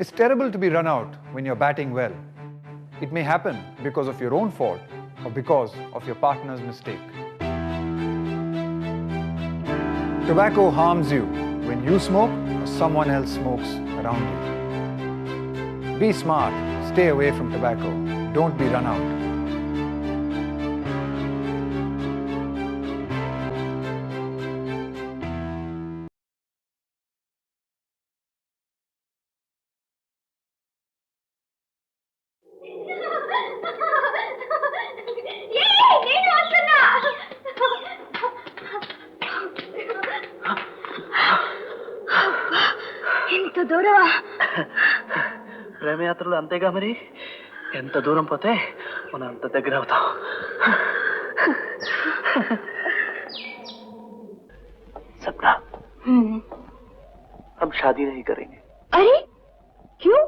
It's terrible to be run out when you're batting well. It may happen because of your own fault or because of your partner's mistake. Tobacco harms you when you smoke or someone else smokes around you. Be smart, stay away from tobacco, don't be run out. ఎంత దూరమా? ప్రేమయాత్రలు అంతేగా మరి, ఎంత దూరం పోతే మనం అంత దగ్గర అవుతాం. सपना, हम शादी नहीं करेंगे. अरे क्यों?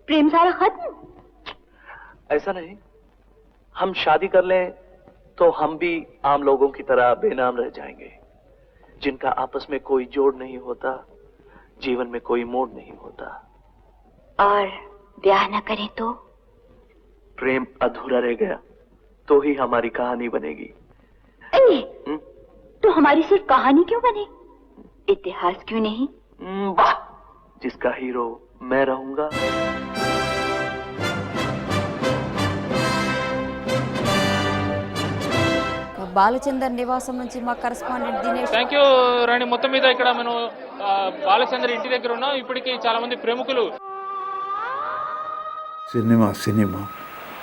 प्रेम सारा खत्म? ऐसा नहीं, हम शादी कर लें तो हम भी आम लोगों की तरह बेनाम रह जाएंगे, जिनका आपस में कोई जोड़ नहीं होता, जीवन में कोई मोड़ नहीं होता. और ब्याह न करें तो? प्रेम अधूरा रह गया तो ही हमारी कहानी बनेगी. तो हमारी सिर्फ कहानी क्यों बने, इतिहास क्यों नहीं? वाह, जिसका हीरो मैं रहूंगा. బాలచందర్ నివాసం నుంచి మా కరెస్పాండెంట్ దినేష్. థ్యాంక్ యూ రాణి. మొత్తం మీద ఇక్కడ మనం బాలచందర్ ఇంటి దగ్గర ఉన్నాం. ఇప్పటికీ చాలా మంది ప్రముఖులు.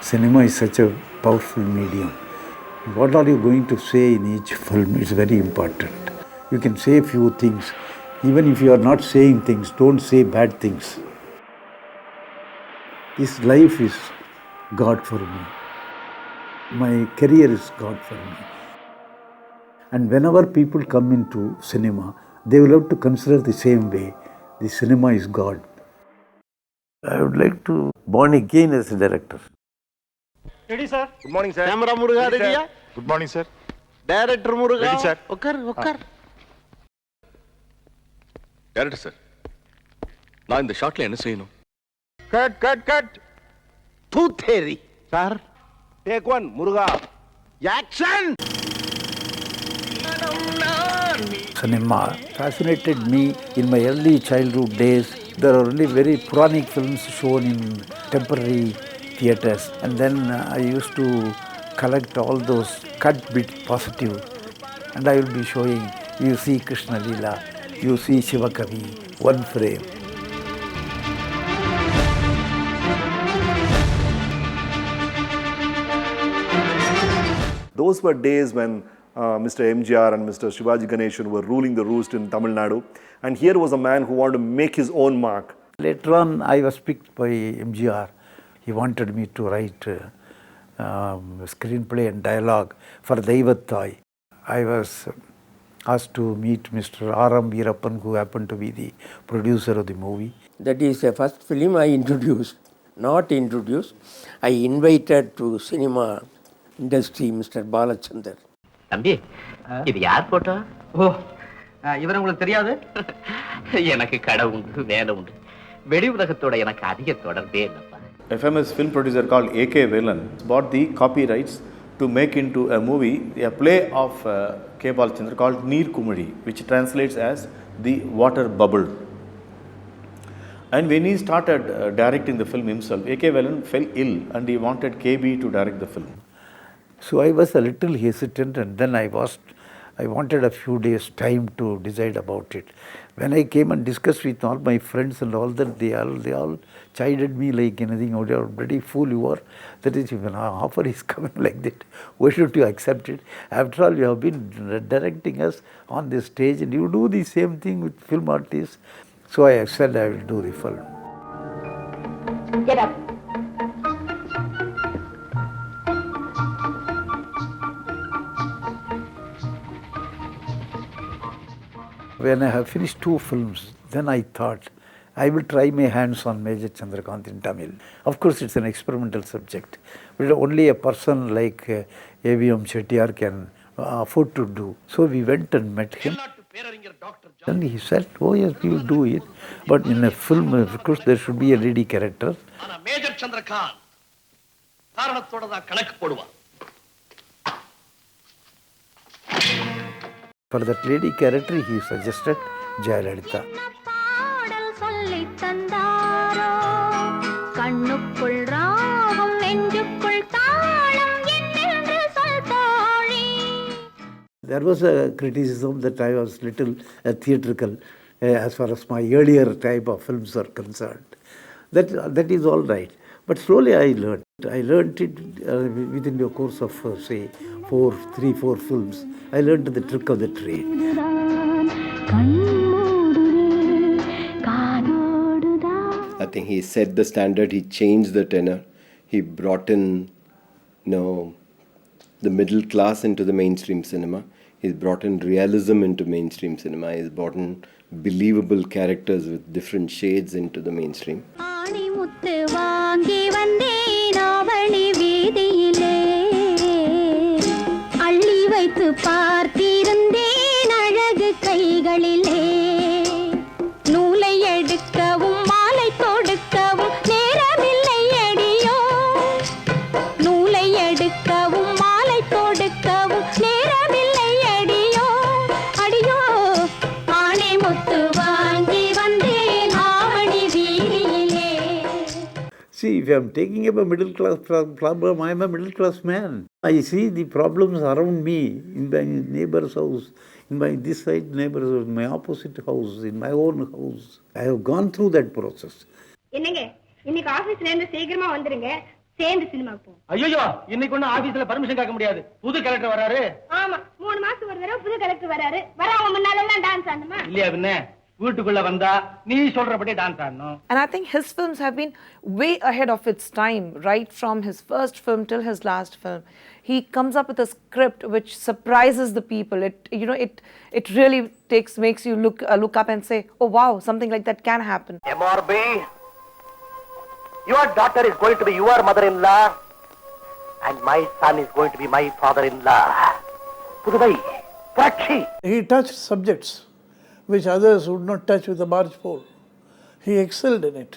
Cinema is such a powerful medium. What are you going to say in each film is very important. You can say few things. Even if you are not saying things, don't say bad things. This life is God for me. My career is God for me. And whenever people come into cinema, they will have to consider the same way. The cinema is God. I would like to born again as a director. Ready, sir? Good morning, sir. Camera Muruga ready? Good morning, sir. Director Muruga Ready, sir. Okkar. Director, sir. நான் இந்த ஷாட்ல என்ன செய்யணும்? Cut. Two theory. Sir. Take one, Muruga. Action! Cinema fascinated me in my early childhood days. There are only very Puranic films shown in temporary theatres, and then I used to collect all those cut bit positive, and I will be showing, you see Krishna Leela, you see Shivakavi, one frame. Those were days when Mr. MGR and Mr. Shivaji Ganeshan were ruling the roost in Tamil Nadu, and here was a man who wanted to make his own mark. Later on, I was picked by MGR. He wanted me to write screenplay and dialogue for Daivattai. I was asked to meet Mr. R.M. Veerappan, who happened to be the producer of the movie. That is the first film I introduced. I invited to cinema industry Mr. Balachandar. தம்பி, இது யார் photo? ஓ, இவரை உங்களுக்கு தெரியாது? எனக்கு கடை உண்டு, வேலை உண்டு. வெளி உலகத்தோட எனக்கு அதிக தொடர்பே இல்லப்பா. A famous film producer called A.K. Velan bought the copyrights to make into a movie a play of K. Balachandra called Neer Kumari, which translates as the water bubble. And when he started directing the film himself, A.K. Velan fell ill and he wanted KB to direct the film. So I was a little hesitant, and then I wanted a few days time to decide about it. When I came and discussed with all my friends and all that, they all chided me like anything. Oh, you're a bloody fool you are. That is, if an offer is coming like that, why should you accept it? After all, you have been directing us on this stage, and you do the same thing with film artists. So I said I will do the film. Get up. When I have finished 2 films, then I thought I will try my hands on Major Chandrakant in Tamil. Of course, it's an experimental subject, but only a person like A.V.M. Chettiar can afford to do. So we went and met him. And he said, oh yes, we will do it. But in a film, of course, there should be a lady character. ஆனா major Chandrakant காரணத்தோட தான் கணக்கு போடுவான். For that lady character, he suggested Jayalalitha. There was a criticism that I was little theatrical as far as my earlier type of films are concerned. That is all right. But slowly I learned. I learned it within the course of, say, 3-4 films. I learned the trick of the trade. I think he set the standard, he changed the tenor, he brought in, the middle class into the mainstream cinema. He's brought in realism into mainstream cinema. He's brought in believable characters with different shades into the mainstream. See, if I'm taking up a middle class problem, I'm a middle class man. I see the problems around me, in my neighbor's house, in my this side neighbor's house, my opposite house, in my own house. I have gone through that process. இன்னைக்கு ஆபீஸ்ல இருந்து சீக்கிரமா வந்துருங்க, சேர்ந்து சினிமாக்கு போவோம். ஐயோ, இன்னைக்கு ஒண்ணு ஆபீஸ்ல பர்மிஷன் கேட்க முடியாது. புது கலெக்டர் வராரு. ஆமா, 3 மாசத்துக்கு ஒரு தடவை புது கலெக்டர் வராரு. வராம முன்னால எல்லாம் டான்ஸ் ஆடணுமா? இல்லையா பின்ன? வீட்டுக்குள்ள வந்தா நீ சொல்றபடி டான்ஸ் ஆடணும். And I think his films have been way ahead of its time, right from his first film till his last film. He comes up with a script which surprises the people. It really makes you look up and say, oh wow, something like that can happen. MRB, your daughter is going to be your mother-in-law and my son is going to be my father-in-law. Puduvai, Prakshi. He touched subjects which others would not touch with a barge pole. He excelled in it.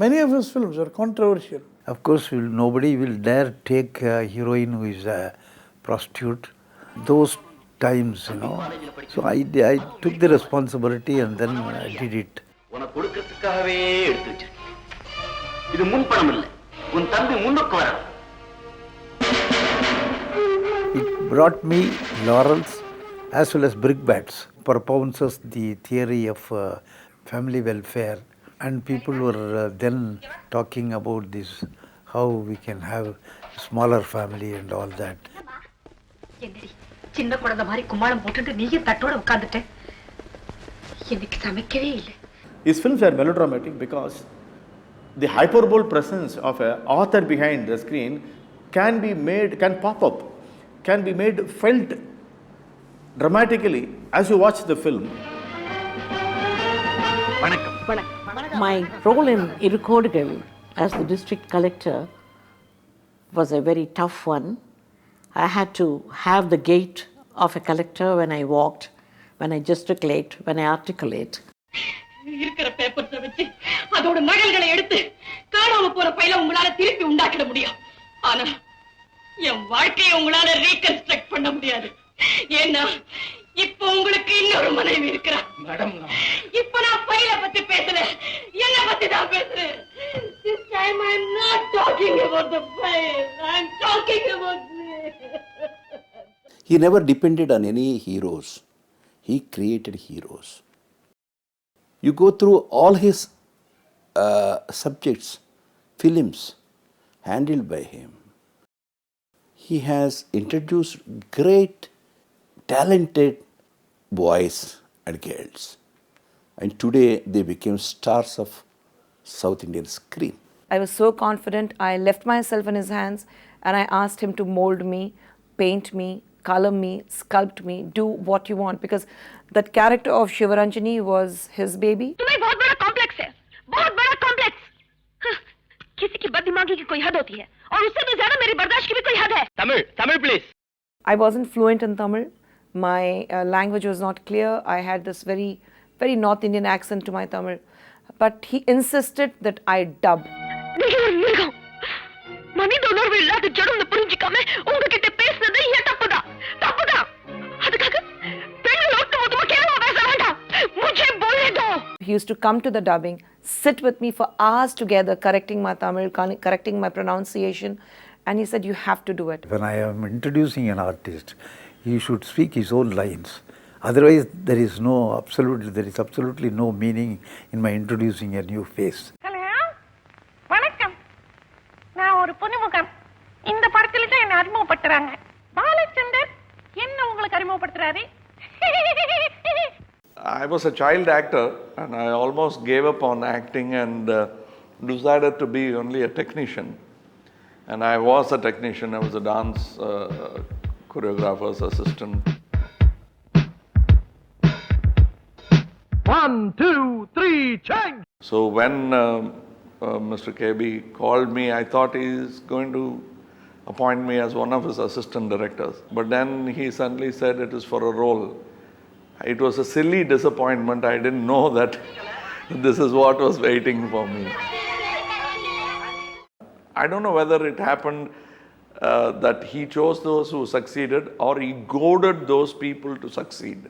Many of his films are controversial. Of course, nobody will dare take a heroine who is a prostitute. Those times, So I took the responsibility and then I did it. உனக்கு கொடுக்கிறதுக்காகவே எடுத்து வச்சிருக்கேன். இது முன்பணம் இல்லை. உன் தம்பி முன்னுக்கு வர. It brought me laurels as well as brickbats. Proposes the theory of family welfare, and people were then talking about this, how we can have a smaller family and all that. சின்ன குழந்தை மாதிரி கும்மாளம் போட்டுட்டு நீயே தட்டோட உட்கார்ந்துட்டே. எனக்கு சமைக்கவே இல்லை. His films are melodramatic because the hyperbole presence of an author behind the screen can pop up, can be made felt dramatically as you watch the film. My role in Irukodugal as the district collector was a very tough one. I had to have the gait of a collector when I walked, when I gesticulate, when I articulate. இருக்கிற பேப்பர்ஸை வச்சு அதோட நகல்களை எடுத்து காணாம போற பையில உங்களால திருப்பி உண்டாக்கிட முடியும். ஆனா என் வாழ்க்கையை உங்களால ரீகன்ஸ்ட்ரக்ட் பண்ண முடியாது. ஏன்னா இப்போ உங்களுக்கு இன்னொரு மனைவி இருக்கிறா. மேடம், இப்போ நான் பையில பத்தி பேசல, என்ன பத்தி தான் பேசுறேன். This time I'm not talking about the file. I'm talking about me. He never depended on any heroes. He created heroes. You go through all his subjects, films handled by him. He has introduced great, talented boys and girls. And today they became stars of South Indian screen. I was so confident. I left myself in his hands and I asked him to mold me, paint me, color me, sculpt me, do what you want, because that character of Shivaranjani was his baby. तुम्हें बहुत बड़ा complex है, बहुत बड़ा complex. किसी की बददिमागी की कोई हद होती है और उससे भी ज्यादा मेरी बर्दाश्त की भी कोई हद है. Tamil please. I wasn't fluent in Tamil. My language was not clear. I had this very, very North Indian accent to my Tamil. But he insisted that I dub. மனித உணர்வு இல்லாத ஜடம்னு புரிஞ்சுக்காம உங்ககிட்ட பேசுனது ஏன் தப்புதான் தப்புதான் அதுக்காக பெண்கள் ஒட்டுமொத்தமா கேவலமா பேச வேண்டாம் முझे बोलने दो. He used to come to the dubbing, sit with me for hours together, correcting my Tamil, correcting my pronunciation, and he said, you have to do it. When I am introducing an artist, he should speak his own lines. Otherwise, there is absolutely no meaning in my introducing a new face. வணக்கம், நான் ஒரு புதுமுகம். இந்த படத்துல தான் என்ன அறிமுகப்படுத்துறாங்க. பாலச்சந்தர் என்ன உங்களுக்கு அறிமுகப்படுத்துறாரு? I was a child actor and I almost gave up on acting and decided to be only a technician. And I was a technician. I was a dance choreographer's assistant. 1, 2, 3, change! So when Mr. KB called me, I thought he's going to appoint me as one of his assistant directors. But then he suddenly said it is for a role. It was a silly disappointment. I didn't know that this is what was waiting for me. I don't know whether it happened that he chose those who succeeded or he goaded those people to succeed.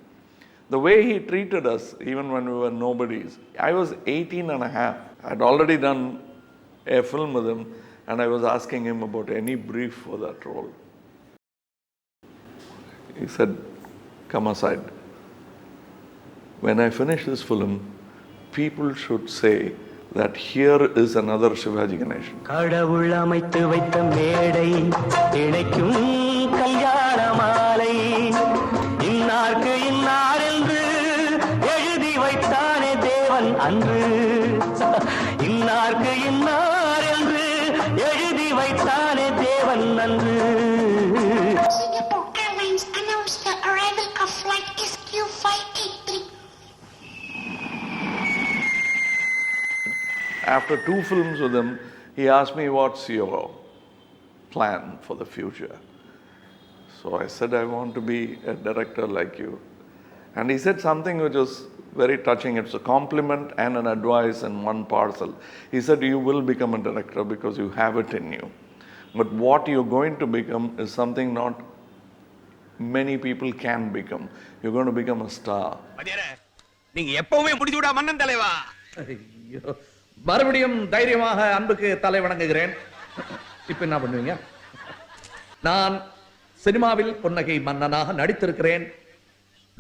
The way he treated us, even when we were nobodies. I was 18 and a half. I had already done a film with him and I was asking him about any brief for that role. He said, come aside. When I finish this film, people should say that here is another Shivaji Ganesan. கடவுள் அமைத்து வைத்த மேடை இணைக்கும் கல்யாண மாலை இன்னார்க்கு இன்னார் என்று எழுதி வைத்தானே தேவன் அன்று இன்னார்க்கு இன்னார் என்று எழுதி வைத்தானே தேவன் அன்று. Singapore Airlines announced the arrival of flight SQ583. After 2 films with him, he asked me, what's your plan for the future? So I said, I want to be a director like you. And he said something which was very touching. It's a compliment and an advice in one parcel. He said, you will become a director because you have it in you. But what you're going to become is something not many people can become. You're going to become a star. நீங்க எப்பவுமே முடிச்சு விடா மன்னன் தலைவா. மறுபடியும் தைரியமாக அன்புக்கு தலை வணங்குகிறேன். இப்ப என்ன பண்ணுவீங்க? நான் சினிமாவில் புன்னகை மன்னனாக நடித்திருக்கிறேன்.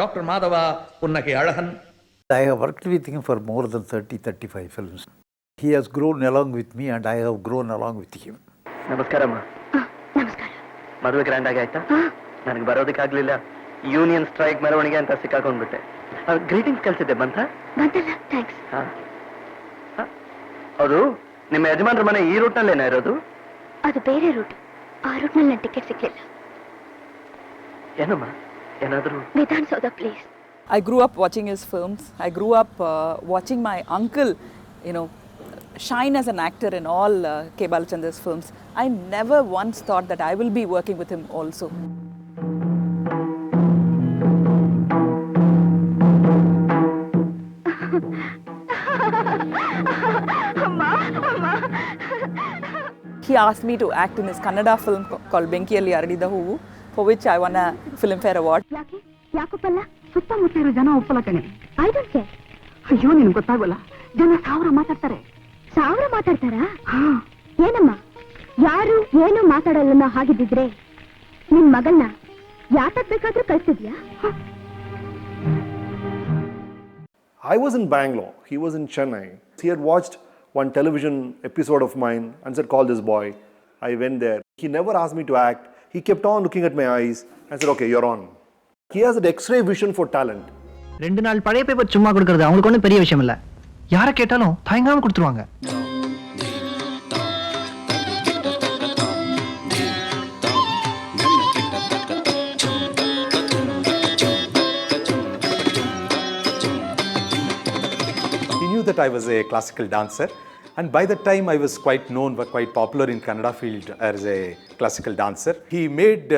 டாக்டர் மாதவா புன்னகை அழகன். I have worked with him for more than 30-35 films. He has grown along with me and I have grown along with him. ನಮಸ್ಕಾರಮ್ಮ. ನಮಸ್ಕಾರ. ಮದುವೆ ಗ್ರ್ಯಾಂಡ್ ಆಗಾಯ್ತಾ? ನನಗೆ ಬರೋದಕ್ಕಾಗ್ಲಿಲ್ಲ. ಯೂನಿಯನ್ ಸ್ಟ್ರೈಕ್ ಮೆರವಣಿಗೆ ಅಂತ ಸಿಕ್ಕಾಕೊಂಡ್ಬಿಟ್ಟೆ. ಗ್ರೀಟಿಂಗ್ಸ್ ಕಳಿಸಿದ್ದೆ ಬಂತ? ಬಂತಲ್ಲ, ಥ್ಯಾಂಕ್ಸ್. ಹೌದು, ನಿಮ್ಮ ಯಜಮಾನ್ರ ಮನೆ ಈ ರೂಟ್ನಲ್ಲೇನಾ ಇರೋದು? ಅದು ಬೇರೆ ರೂಟ್. ಆ ರೂಟ್ನಲ್ಲಿ ನನ್ನ ಟಿಕೆಟ್ ಸಿಕ್ಲಿಲ್ಲ. ಏನಮ್ಮ, ಏನಾದರೂ? Vidhana Soudha please. I grew up watching his films. I grew up watching my uncle, shine as an actor in all K. Balachandra's films. I never once thought that I will be working with him also. He asked me to act in his Kannada film called Benkiyalli Aradida Hoovu, for which I won a Filmfare Award. ಯಾಕಪ್ಪಲ್ಲ? ಸುತ್ತಮುತ್ತ ಇರೋ ಜನ ಒಪ್ಪಲ್ಲ ಕಣೆ. I don't care. ಅಯ್ಯೋ, ನಿನ್ಗೆ ಗೊತ್ತಾಗಲ್ಲ. ಜನ 1000 ಮಾತಾಡ್ತಾರೆ. 1000 ಮಾತಾಡ್ತಾರಾ? ಏನಮ್ಮ, ಯಾರು ಏನು ಮಾತಾಡಲ್ಲ ಹಾಗಿದ್ದಿದ್ರೆ ನಿನ್ ಮಗಳನ್ನ ಯಾತಕ್ ಬೇಕಾದ್ರೂ ಕಳ್ಸಿದ್ಯಾ? I was in Bangalore. He was in Chennai. He had watched one television episode of mine and said, call this boy. I went there. He never asked me to act. He kept on looking at my eyes and said, okay, you're on. He has an X-ray vision for talent. 2 நாள் பழைய paper சும்மா கொடுக்கறது அவங்களுக்கு ஒன்றும் பெரிய விஷயம் இல்லை. யாரை கேட்டாலும் தயங்காம கொடுத்துருவாங்க. He knew that I was a classical dancer, and by that time I was quite known, quite popular in Kannada field as a classical dancer. He made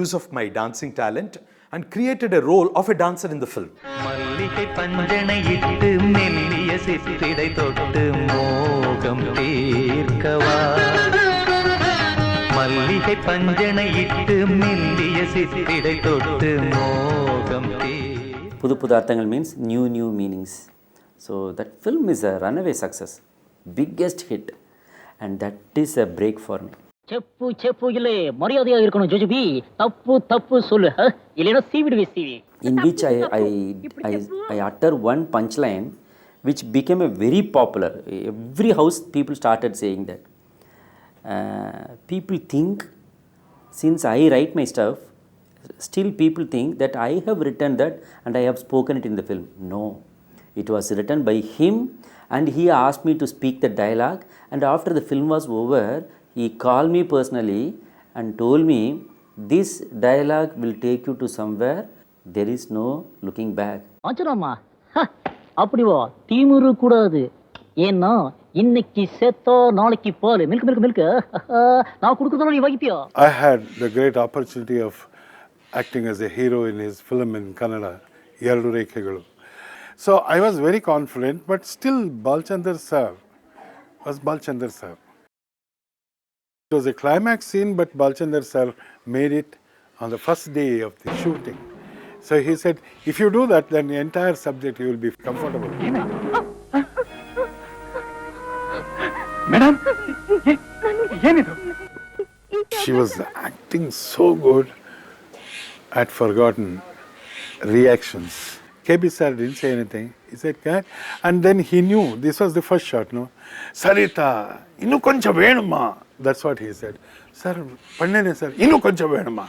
use of my dancing talent and created a role of a dancer in the film. மல்லிகை பஞ்சனையிட்டு மெல்லிய சித்திடை தொட்டு மோகம் தீர்க்கவா மல்லிகை பஞ்சனையிட்டு மெல்லிய சித்திடை தொட்டு மோகம் புது புது அர்த்தங்கள் means new meanings. So that film is a runaway success, biggest hit, and that is a break for me. చెప్పు చెప్పు இல்லே மரியாதையா இருக்கணும் ஜோஜபி தப்பு தப்பு சொல்லு இல்லைனா சீவிடுவே சீவி In which I utter one punchline which became a very popular. Every house people started saying that. People think, since I write my stuff, still people think that I have written that and I have spoken it in the film. No, it was written by him and he asked me to speak the dialogue, and after the film was over, he called me personally and told me, this dialogue will take you to somewhere, there is no looking back. ஆச்சரியமா அப்படிவா தீமுரு கூடாது ஏன்னா இன்னைக்கு செத்தோ நாளைக்கு பால் milk நான் கொடுக்கறதோ நீ வைப்பியா. I had the great opportunity of acting as a hero in his film in Kannada, Eradu Rekhegalu. So I was very confident, but still Balchandar sir was Balchandar sir. It was a climax scene, but Balchandar sir made it on the first day of the shooting. So he said, if you do that, then the entire subject you will be comfortable. Madam, She was acting so good, I'd forgotten reactions. KB sir didn't say anything. He said, "Cat," and then he knew this was the first shot, no? Sarita, innu koncha venuma. That's what he said. Sir, pannene sir, innu koncha venuma.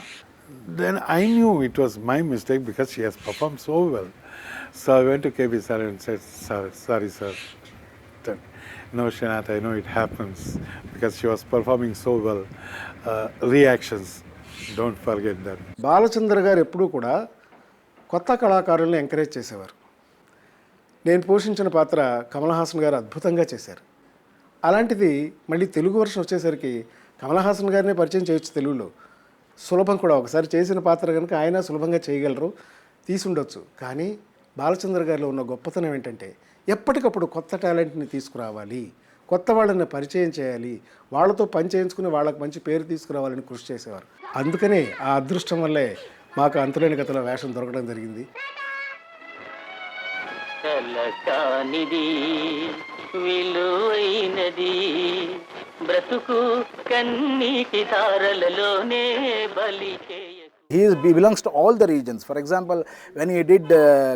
Then I knew it was my mistake because she has performed so well. So I went to KB sir and said, "Sir, sorry sir. No, Srinath, I know it happens because she was performing so well. Reactions, don't forget that." Balachandra గారు ఎప్పుడూ కూడా కొత్త కళాకారుల్ని encourage చేసేవారు. నేను పోషించిన పాత్ర కమల్ హాసన్ గారు అద్భుతంగా చేశారు. అలాంటిది మళ్ళీ తెలుగు వర్షన్ వచ్చేసరికి కమల్ హాసన్ గారినే పరిచయం చేయొచ్చు తెలుగులో. సులభం కూడా, ఒకసారి చేసిన పాత్ర కనుక ఆయన సులభంగా చేయగలరు, తీసుండొచ్చు. కానీ బాలచంద్ర గారిలో ఉన్న గొప్పతనం ఏంటంటే ఎప్పటికప్పుడు కొత్త టాలెంట్ని తీసుకురావాలి, కొత్త వాళ్ళని పరిచయం చేయాలి, వాళ్ళతో పని చేయించుకుని వాళ్ళకి మంచి పేరు తీసుకురావాలని కృషి చేసేవారు. అందుకనే ఆ అదృష్టం వల్లే మాకు అంతులేని కథలో వేషం దొరకడం జరిగింది. కలకానిది విలువైనది బ్రతుకు కన్నీటి ధారలలోనే బలికే. He belongs to all the regions. For example, when he did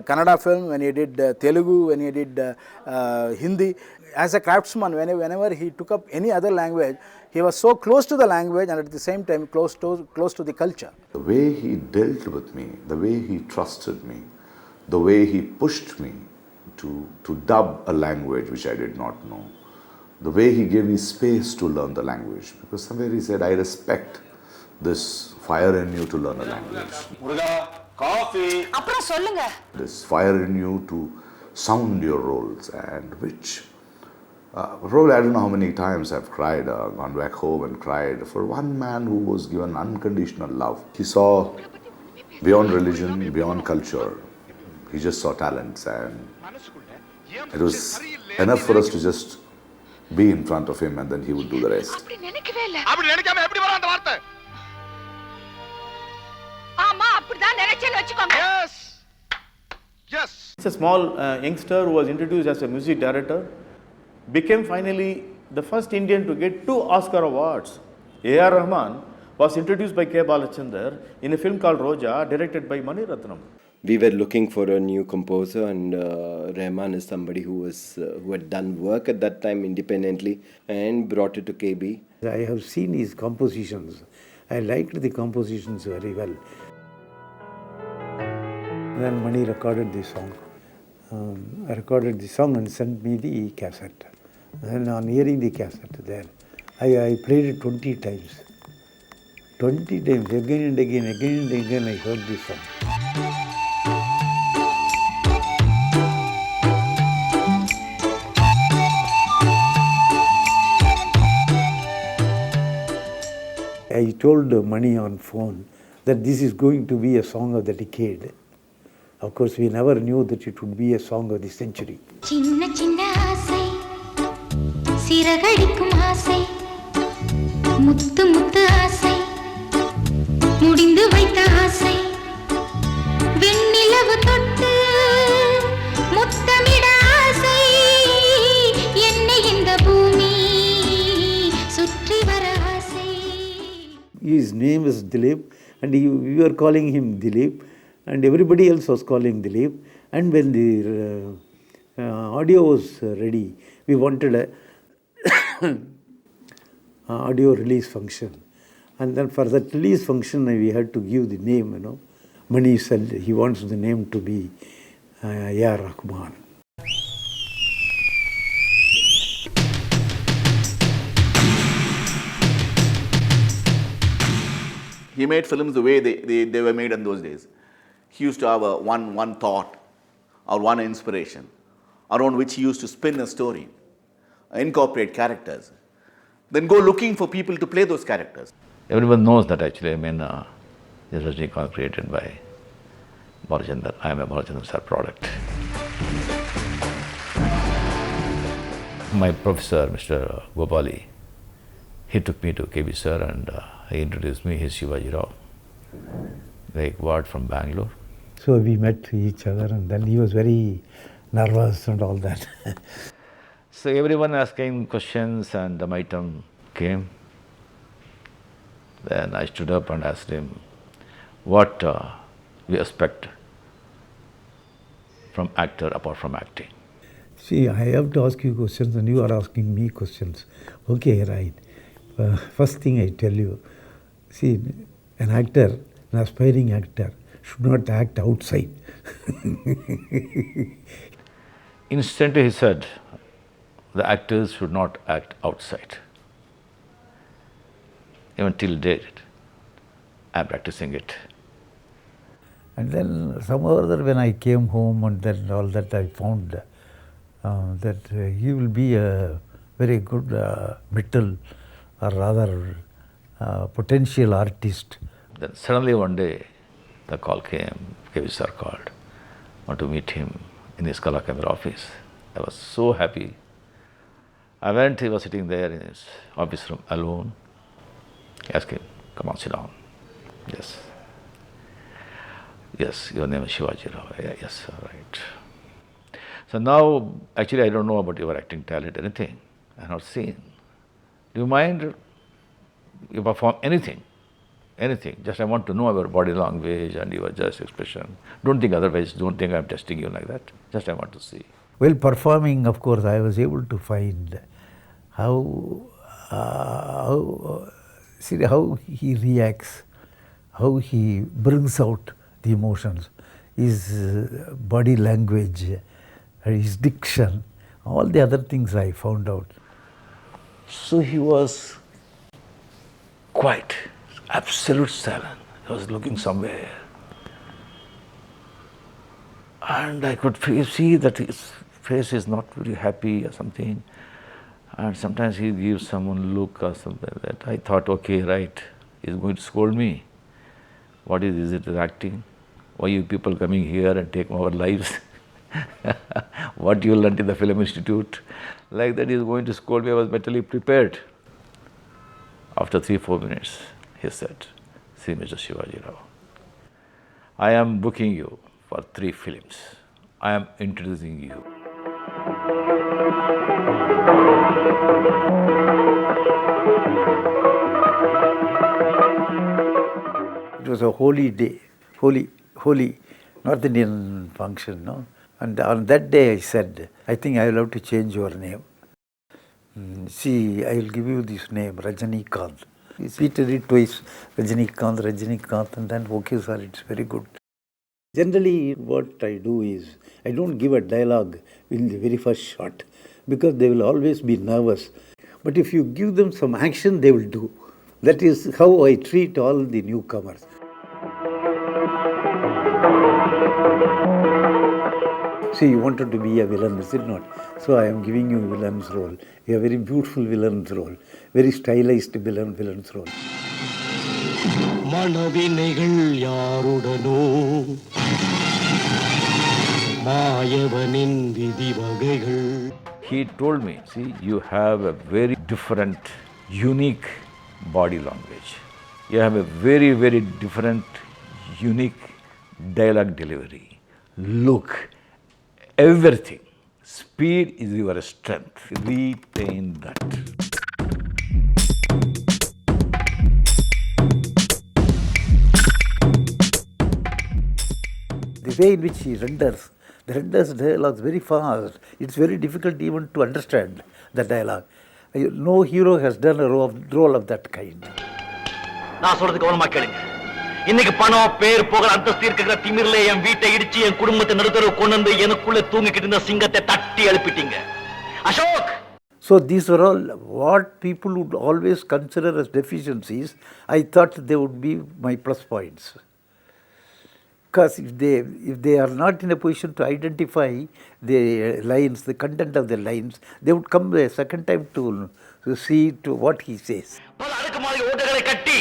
Kannada film, when he did Telugu, when he did Hindi, as a craftsman, whenever he took up any other language, he was so close to the language and at the same time close to the culture. The way he dealt with me, the way he trusted me, the way he pushed me to dub a language which I did not know, the way he gave me space to learn the language, because somewhere he said, I respect this fire in you to learn a language. This fire in you to sound your roles, and which probably I don't know how many times I've cried, gone back home and cried for one man who was given unconditional love. He saw beyond religion, beyond culture. He just saw talents, and it was enough for us to just be in front of him and then he would do the rest. Yes. It's a small youngster who was introduced as a music director, became finally the first Indian to get 2 Oscar awards. A.R. Rahman was introduced by K. Balachandar in a film called Roja, directed by Mani Ratnam. We were looking for a new composer, and Rahman is somebody who had done work at that time independently and brought it to KB. I have seen his compositions. I liked the compositions very well. Then Mani recorded the song. I recorded the song and sent me the cassette. Then on hearing the cassette there, I played it 20 times. 20 times, again and again I heard this song. I told Mani on phone, that this is going to be a song of the decade. Of course, we never knew that it would be a song of the century. சின்ன சின்ன ஆசை சிறகடிக்கும் ஆசை முத்து முத்து ஆசை முடிந்து வைத்த ஆசை வெண்ணிலவு தொட்டு முத்தமிட ஆசை என்னை இந்த பூமி சுற்றி வர ஆசை. His name is Dilip, and we were calling him Dilip, and everybody else was calling Dilip. And when the audio was ready, we wanted a audio release function. And then for that release function, we had to give the name, Mani said he wants the name to be A.R. Rahman. He made films the way they were made in those days. He used to have one thought or one inspiration around which he used to spin a story, incorporate characters, then go looking for people to play those characters. Everyone knows that actually, this was created by Bhalachandar. I am a Bhalachandar sir product. My professor, Mr. Gopali, he took me to KB sir and he introduced me. He's Shivaji Rao, Gaikwad from Bangalore. So we met each other, and then he was very nervous and all that. So everyone asking questions, and the my turn came. Then I stood up and asked him what we expect from actor apart from acting. See, I have to ask you questions, and you are asking me questions. Okay, right. First thing I tell you, see, an actor, an aspiring actor, should not act outside. Instantly he said, the actors should not act outside. Even till date, I am practicing it. And then somehow or other, when I came home and then all that, I found that he will be a very good middle, or rather potential artist. Then suddenly one day, the call came, KV sir called, want to meet him in his Kala Camera office. I was so happy. I went, he was sitting there in his office room alone. I asked him, come on, sit down. Yes. Yes, your name is Shivaji Rao. Yeah, yes, sir, right. So now, actually I don't know about your acting talent, anything. I have not seen. Do you mind you perform anything? Anything. Just I want to know your body language and your just expression. Don't think otherwise, don't think I'm testing you like that. Just I want to see. Well, performing, of course, I was able to find how he reacts, how he brings out the emotions, his body language, his diction, all the other things I found out. So he was quiet, absolute silence. He was looking somewhere. And I could see that his face is not very happy or something. And sometimes he gives someone look or something like that. I thought, okay, right, he's going to scold me. What is it acting? Why you people coming here and take our lives? What you learnt in the Film Institute? Like that he's going to scold me. I was mentally prepared. After 3-4 minutes, he said, see Mr. Shivaji Rao, I am booking you for 3 films. I am introducing you. It was a holy day, holy North Indian function, no? And on that day I said, I think I will have to change your name. See, I will give you this name, Rajinikanth. He repeated it twice, Rajinikanth, and then, okay sir, it's very good. Generally, what I do is, I don't give a dialogue in the very first shot, because they will always be nervous. But if you give them some action, they will do. That is how I treat all the newcomers. See, you wanted to be a villain, is it not? So I am giving you a villain's role, a very beautiful villain's role, very stylized villain's role. மனவினைகள் யாருடனோ மாயவனின் விதி வகைகள். He told me, see, you have a very different, unique body language. You have a very, very different, unique dialogue delivery. Look, everything. Speed is your strength. Retain that. The way in which he renders dialogues very fast. It's very difficult even to understand the dialogue. No hero has done a role of that kind. நான் சொல்றது கவனமா கேளுங்க. இன்னைக்கு பணம் பேர் புகழ் அந்தஸ்து இருக்கிற திமிர்ல என் வீட்டை இடிச்சு என் குடும்பத்தை நடுத்தரவு கொண்டு வந்து எனக்குள்ள தூங்கிக்கிட்டு இருந்த சிங்கத்தை தட்டி எழுப்பிட்டீங்க. Ashok. So these were all what people would always consider as deficiencies. I thought they would be my plus points. Because if they are not in a position to identify the lines, the content of the lines, they would come a second time to see to what he says. பல அடுக்குமாடி ஓட்டைகளை கட்டி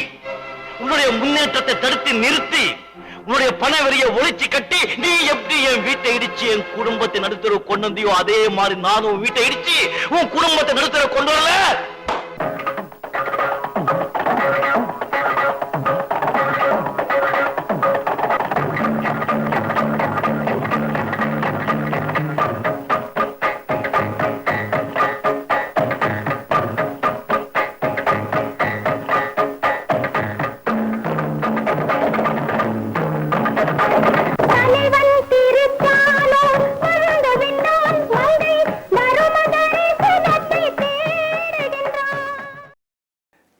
உன்னுடைய முன்னேற்றத்தை தடுத்து நிறுத்தி உன்னுடைய பணவெறியை ஒழிச்சு கட்டி நீ எப்படி என் வீட்டை இடிச்சு என் குடும்பத்தை நடுத்தர கொண்டு வந்தியோ அதே மாதிரி நானும் வீட்டை இடிச்சு உன் குடும்பத்தை நடுத்தர கொண்டு வரல.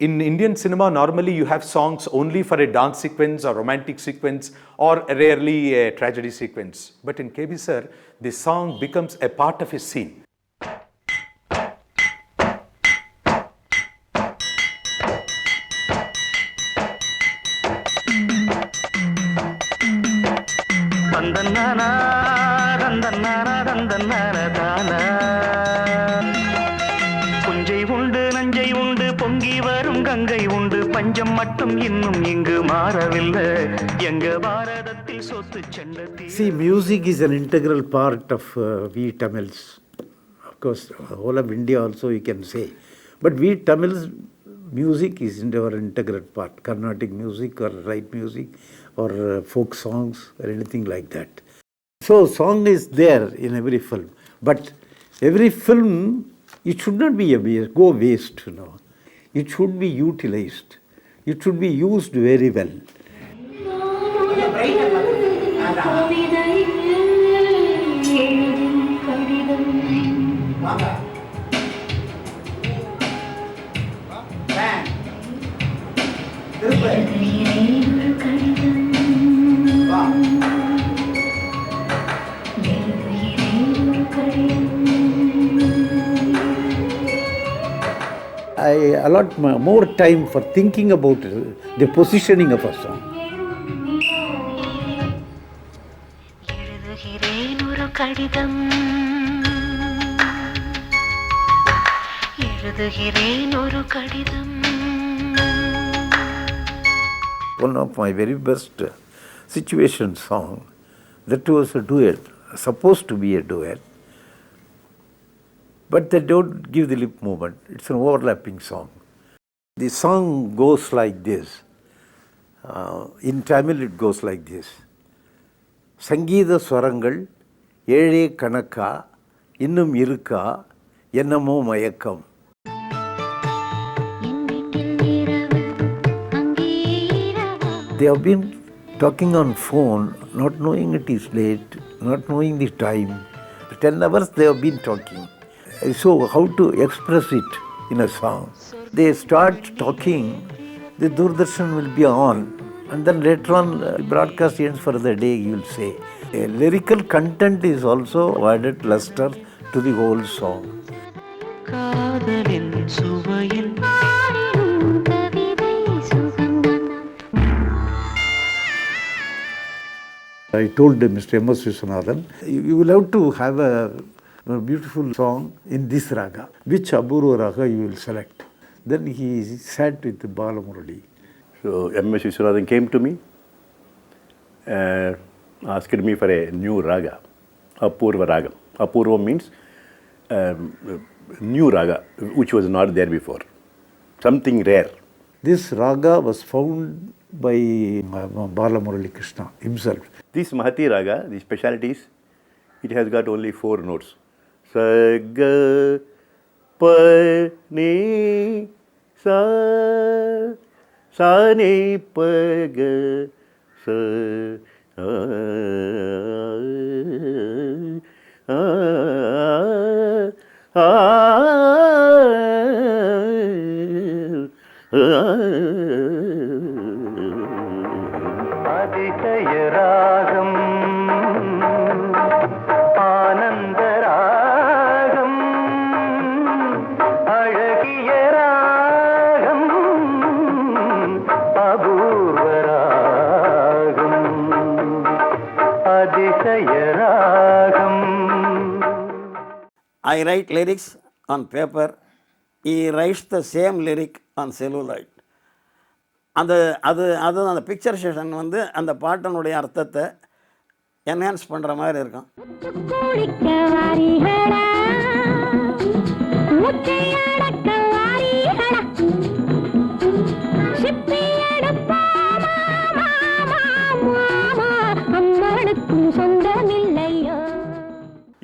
In Indian cinema, normally you have songs only for a dance sequence or romantic sequence or rarely a tragedy sequence. But in KB Sir, the song becomes a part of a scene. புஞ்சை உண்டு நஞ்சை உண்டு பொங்கி வரும் கங்கை உண்டு பஞ்சம் மட்டும் இன்னும் இங்கு மாறவில்லை எங்க பாரதத்தில் சொத்து சண்டத்தில். See, music is an integral part of we Tamils. Of course, whole of India also you can say. But we Tamils, music is our integral part. Carnatic music or light music or folk songs or anything like that. So song is there in every film. But every film, it should not be go waste, you know. It should be utilized. It should be used very well. I allot more time for thinking about the positioning of a song. One of my very best situation song, that was a duet, supposed to be a duet. But they don't give the lip movement. It's an overlapping song. The song goes like this. In Tamil it goes like this. Sangeetha Swarangal, Ezhe Kanakka, Innum Irukka, Ennamo Mayakkam. They have been talking on phone, not knowing it is late, not knowing the time. 10 hours they have been talking. So how to express it in a song? They start talking, the Doordarshan will be on, and then later on broadcast ends for the day, you will say. A lyrical content is also added luster to the whole song. I told Mr. M. S. Viswanathan, you will have to have a beautiful song in this raga. Which Apurva raga you will select? Then he sat with Balamurali. So M.S. Vishwanathan came to me, asked me for a new raga, Apurva raga. Apurva means new raga, which was not there before, something rare. This raga was found by Balamurali Krishna himself. This Mahati raga, the specialty is, it has got only 4 notes. Sa, ga, pa, ni, sa, sa, ni, pa, ga, sa, அதிசய ராகம் ஆனந்த ராகம் அழகிய ராகம் அபூர்வ ராகம் அதிசய ராகம். I write lyrics on paper. He writes the same lyric on celluloid. அந்த அந்த பிக்சர் செஷன் வந்து அந்த பாட்டினுடைய அர்த்தத்தை என்ஹான்ஸ் பண்ணுற மாதிரி இருக்கும்.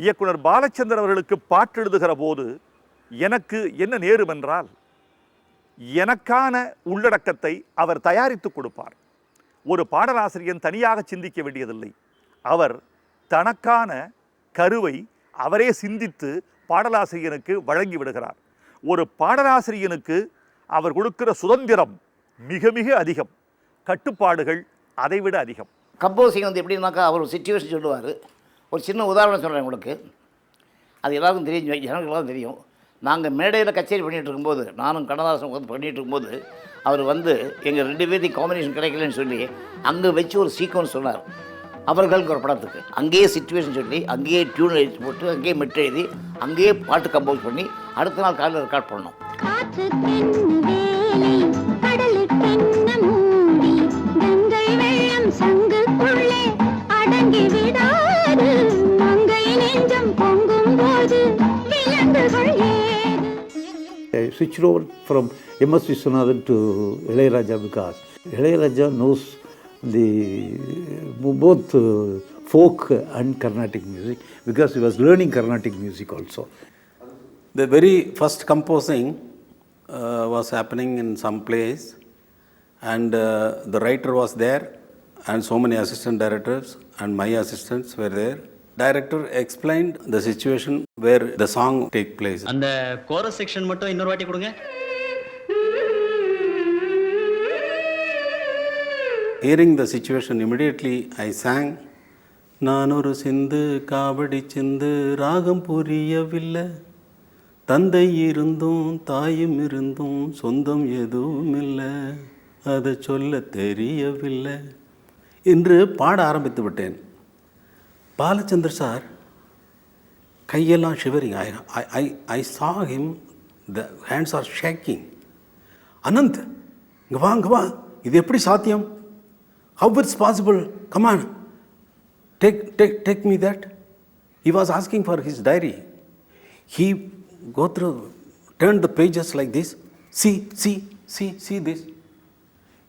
இயக்குனர் பாலச்சந்தர் அவர்களுக்கு பாட்டு எழுதுகிற போது எனக்கு என்ன நேரும் என்றால், எனக்கான உள்ளடக்கத்தை அவர் தயாரித்து கொடுப்பார். ஒரு பாடலாசிரியன் தனியாக சிந்திக்க வேண்டியதில்லை. அவர் தனக்கான கருவை அவரே சிந்தித்து பாடலாசிரியனுக்கு வழங்கி விடுகிறார். ஒரு பாடலாசிரியனுக்கு அவர் கொடுக்கிற சுதந்திரம் மிக மிக அதிகம், கட்டுப்பாடுகள் அதைவிட அதிகம். கம்போசிங் வந்து எப்படின்னாக்கா அவர் ஒரு சுச்சுவேஷன் சொல்லுவார். ஒரு சின்ன உதாரணம் சொல்கிறேன் உங்களுக்கு, அது எல்லாருக்கும் தெரியும், ஜனங்களுக்கும் தெரியும். நாங்கள் மேடையில் கச்சேரி பண்ணிகிட்டு இருக்கும்போது, நானும் கண்ணதாசன் வந்து பண்ணிகிட்டு இருக்கும்போது, அவர் வந்து எங்கள் 2 பேர்த்தையும் காம்பினேஷன் கிடைக்கலன்னு சொல்லி அங்கே வச்சு ஒரு சீக்வன்ஸ் சொன்னார். அவர்களுக்கு ஒரு படத்துக்கு அங்கேயே சிச்சுவேஷன் சொல்லி, அங்கேயே டியூன் எழுதி போட்டு, அங்கேயே மெட் எழுதி, அங்கேயே பாட்டு கம்போஸ் பண்ணி அடுத்த நாள் காலையில் ரெக்கார்ட் பண்ணோம். I switched over from M.S. Vishwanathan to Ilayaraja because Ilayaraja knows both folk and Carnatic music because he was learning Carnatic music also. The very first composing was happening in some place, and the writer was there, and so many assistant directors and my assistants were there. Director explained the situation where the song take place. அந்த chorus section மட்டும் இன்னொரு வாட்டி கொடுங்க. Hearing the situation, immediately I sang, நான் ஒரு சிந்து காவடி சிந்து ராகம் புரியவில்லை, தந்தை இருந்தும் தாயும் இருந்தும் சொந்தம் எதுவும் இல்லை, அதை சொல்ல தெரியவில்லை என்று பாட ஆரம்பித்து விட்டேன். Balachandra sir, கையெல்லாம் shivering. I saw him, the hands are shaking. Anant, இங்க வா, இது எப்படி சாத்தியம்? How it's possible? Come on, take me that. He was asking for his diary. He go through, turned the pages like this. See this.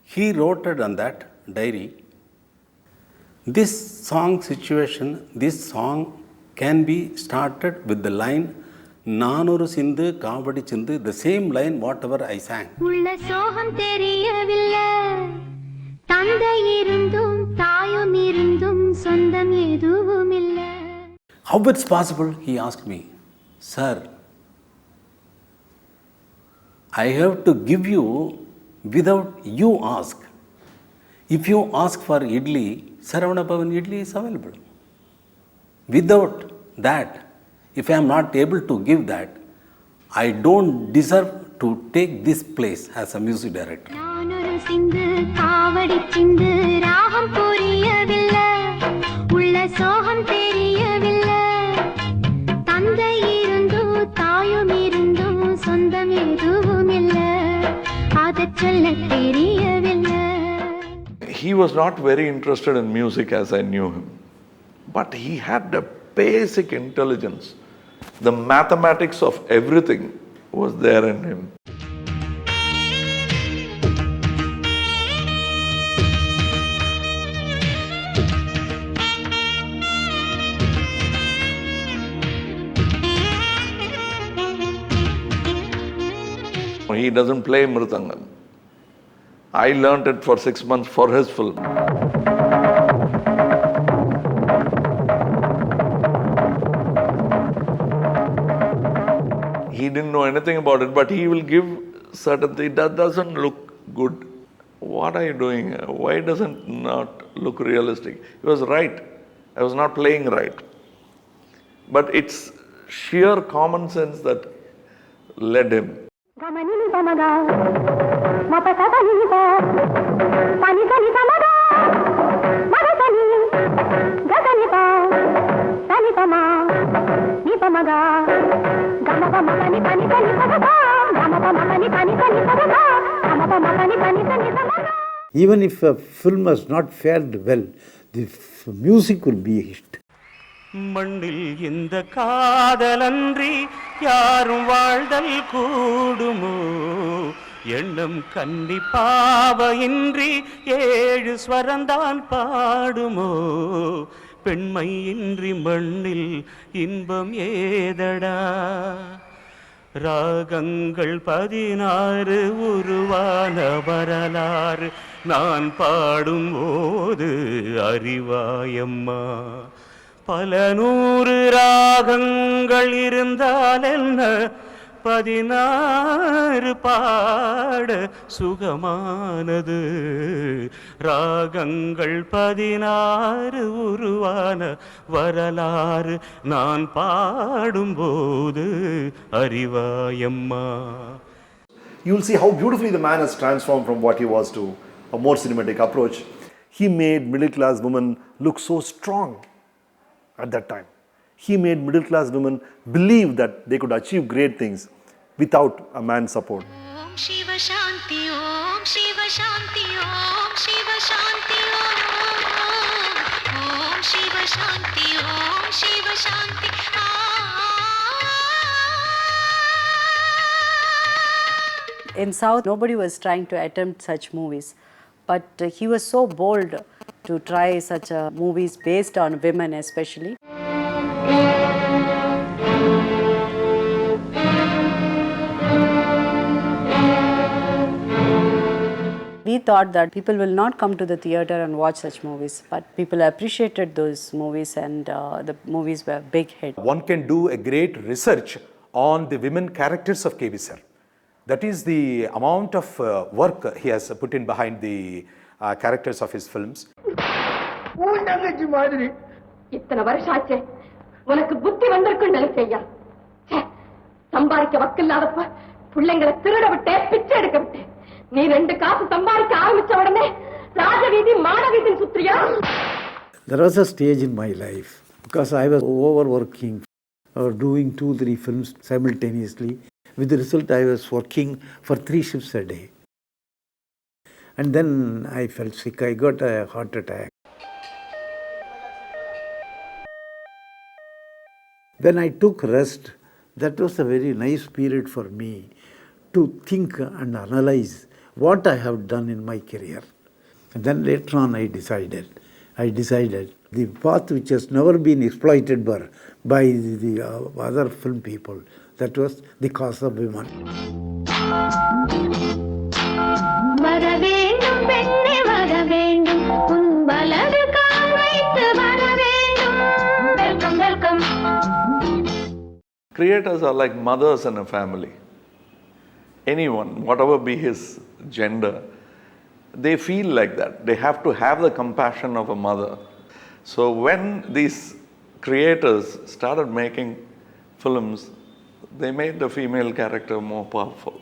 He wrote it on that diary. This song situation, this song can be started with the line நானொரு Sindhu Kavadi Sindhu, the same line whatever I sang. உள்ள சோகம் தெரியவில்லை, தந்தை இருந்தும் தாயும் இருந்தும் சொந்தம் எதுவும் இல்லை. How it's possible? He asked me. Sir, I have to give you without you ask. If you ask for idli, Saravana Bhavan idli is available. Without that, if I am not able to give that, I don't deserve to take this place as a music director. நானொரு சிந்து காவடி சிந்து ராகம் புரியவில்லை, உள்ள சோகம் தெரியவில்லை, தந்தை இருந்தும் தாயும் இருந்தும் சொந்தம் எதுவும் இல்லை, அதை சொல்லத் தெரியவில்லை. He was not very interested in music as I knew him, but he had the basic intelligence. The mathematics of everything was there in him. He doesn't play mridangam. I learnt it for 6 months for his film. He didn't know anything about it, but he will give certain things that doesn't look good. What are you doing? Why doesn't not look realistic? He was right. I was not playing right. But it's sheer common sense that led him. Even if a film has not fared well, the music will be a hit. மண்ணில் இந்த காதலன்றி யாரும் வாழ்தல் கூடுமோ, எண்ணம் கன்னி பாவையின்றி 7 ஸ்வரந்தான் பாடுமோ, பெண்மையின்றி மண்ணில் இன்பம் ஏதடா, ராகங்கள் 16 உருவான வரலாறு நான் பாடும்போது அறிவாயம்மா, பல 100 ராகங்கள் இருந்தால் என்ன, 16 பாட சுகமானது, ராகங்கள் 16 உருவான வரலாறு நான் பாடும்போது அறிவாயம்மா. You will see how beautifully the man has transformed from what he was to a more cinematic approach. He made middle class women look so strong at that time. He made middle class women believe that they could achieve great things without a man's support. Om Shiva Shanti, Om Shiva Shanti, Om Shiva Shanti, Om Shiva Shanti, Om Shiva Shanti. In South, nobody was trying to attempt such movies, but he was so bold to try such movies based on women especially. We thought that people will not come to the theatre and watch such movies, but people appreciated those movies and the movies were big hit. One can do a great research on the women characters of KB sir. That is the amount of work he has put in behind the characters of his films. மாதிரி இத்தனை வருஷம் ஆச்சே உனக்கு புத்தி வந்திருக்கும் நினைச்சையா, சம்பாதிக்க வக்கில்லாதப்ப பிள்ளைங்களை திருட விட்டே, பிச்சை எடுக்க விட்டேன். நீ 2 காசு சம்பாதிக்க ஆரம்பிச்ச உடனே Rajaveedhi மாடவீதி சுத்திரியா. There was a stage in my life because I was overworking or doing 2-3 films simultaneously. With the result, I was working for 3 shifts a day. And then I felt sick. I got a heart attack. When I took rest, that was a very nice period for me to think and analyze what I have done in my career. And then later on I decided the path which has never been exploited by the other film people, that was the cause of women. Creators are like mothers in a family. Anyone, whatever be his gender, they feel like that. They have to have the compassion of a mother. So when these creators started making films, they made the female character more powerful.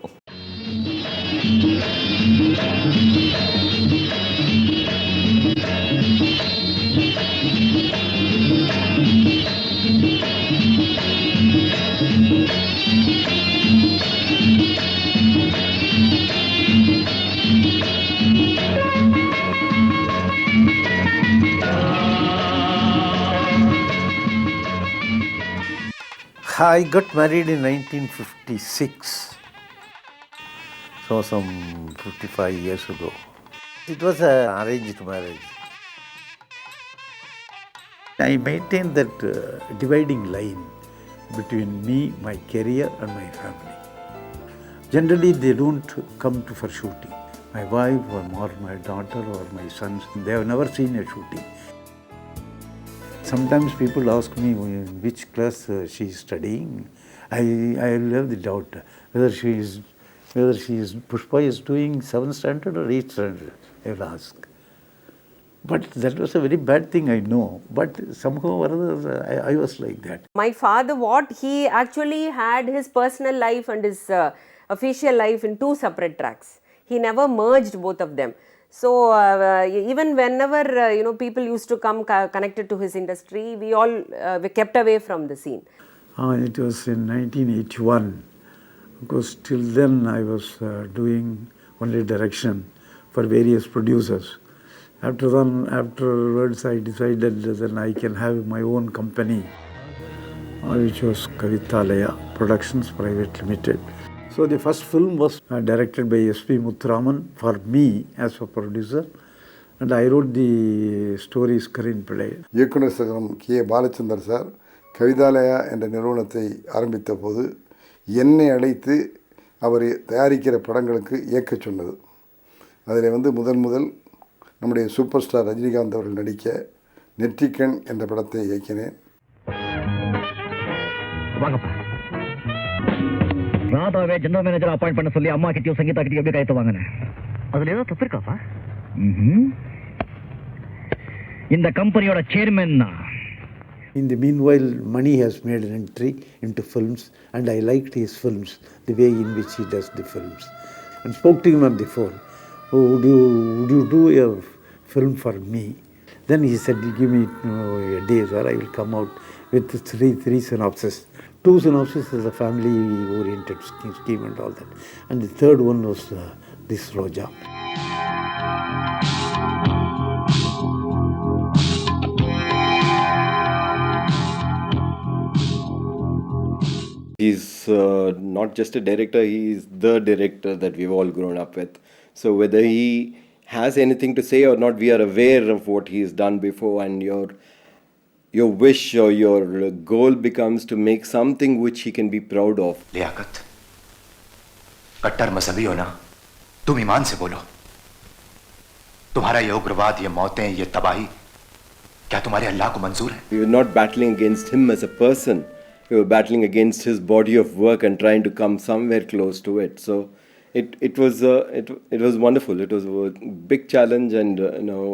I got married in 1956. So some 55 years ago. It was an arranged marriage. I maintain that dividing line between me, my career and my family. Generally, they don't come for shooting. My wife or my daughter or my sons, they have never seen a shooting. Sometimes people ask me in which class she is studying. I have the doubt whether Pushpa is doing 7th standard or 8th standard. I will ask. But that was a very bad thing, I know. But somehow or other, I was like that. My father, he actually had his personal life and his official life in two separate tracks. He never merged both of them. So even whenever people used to come connected to his industry, we all were kept away from the scene. It was in 1981. Because till then I was doing only direction for various producers. Afterwards I decided that I can have my own company, which was Kavitalaya Productions Private Limited. So the first film was directed by S.P. Muthuraman for me as a producer, and I wrote the story screenplay. இயக்குனர் சகரம் K Balachander sir Kavithalaya என்ற நிறுவனத்தை ஆரம்பித்த போது என்னை அழைத்து அவர் தயாரிக்கிற படங்களுக்கு இயக்கச் சொன்னது. அதில் முதல் நம்முடைய சூப்பர் ஸ்டார் ரஜினிகாந்த் அவர்கள் நடிக்க நெற்றிக்கண் என்ற படத்தை இயக்கினேன். வாங்கப்பா. ராதாவே ஜெனரல் மேனேஜர் அப்பாயிண்ட் பண்ண சொல்லி அம்மா கிட்டயும் சங்கீதா கிட்டயும் எப்படி கையெழுத்து வாங்கினேன்? அதுல ஏதோ தப்பு இருக்காப்பா? இந்த கம்பெனியோட சேர்மன் நான். In the meanwhile, Mani has made an entry into films, and I liked his films, the way in which he does the films, and spoke to him on the phone. Oh, would you do a film for me? Then he said, give me a day, sir, I will come out with three synopses. 2 synopses is a family-oriented scheme and all that. And the third one was this Roja. He's not just a director, he is the director that we've all grown up with. So whether he has anything to say or not, we are aware of what he's done before, and your wish or your goal becomes to make something which he can be proud of. Liaquat, कट्टर मजहबी हो ना, तुम ईमान से बोलो. तुम्हारा ये उग्रवाद, ये मौतें, ये तबाही, क्या तुम्हारे अल्लाह को मंजूर है? We were not battling against him as a person. We were battling against his body of work and trying to come somewhere close to it. So it was wonderful. It was a big challenge, and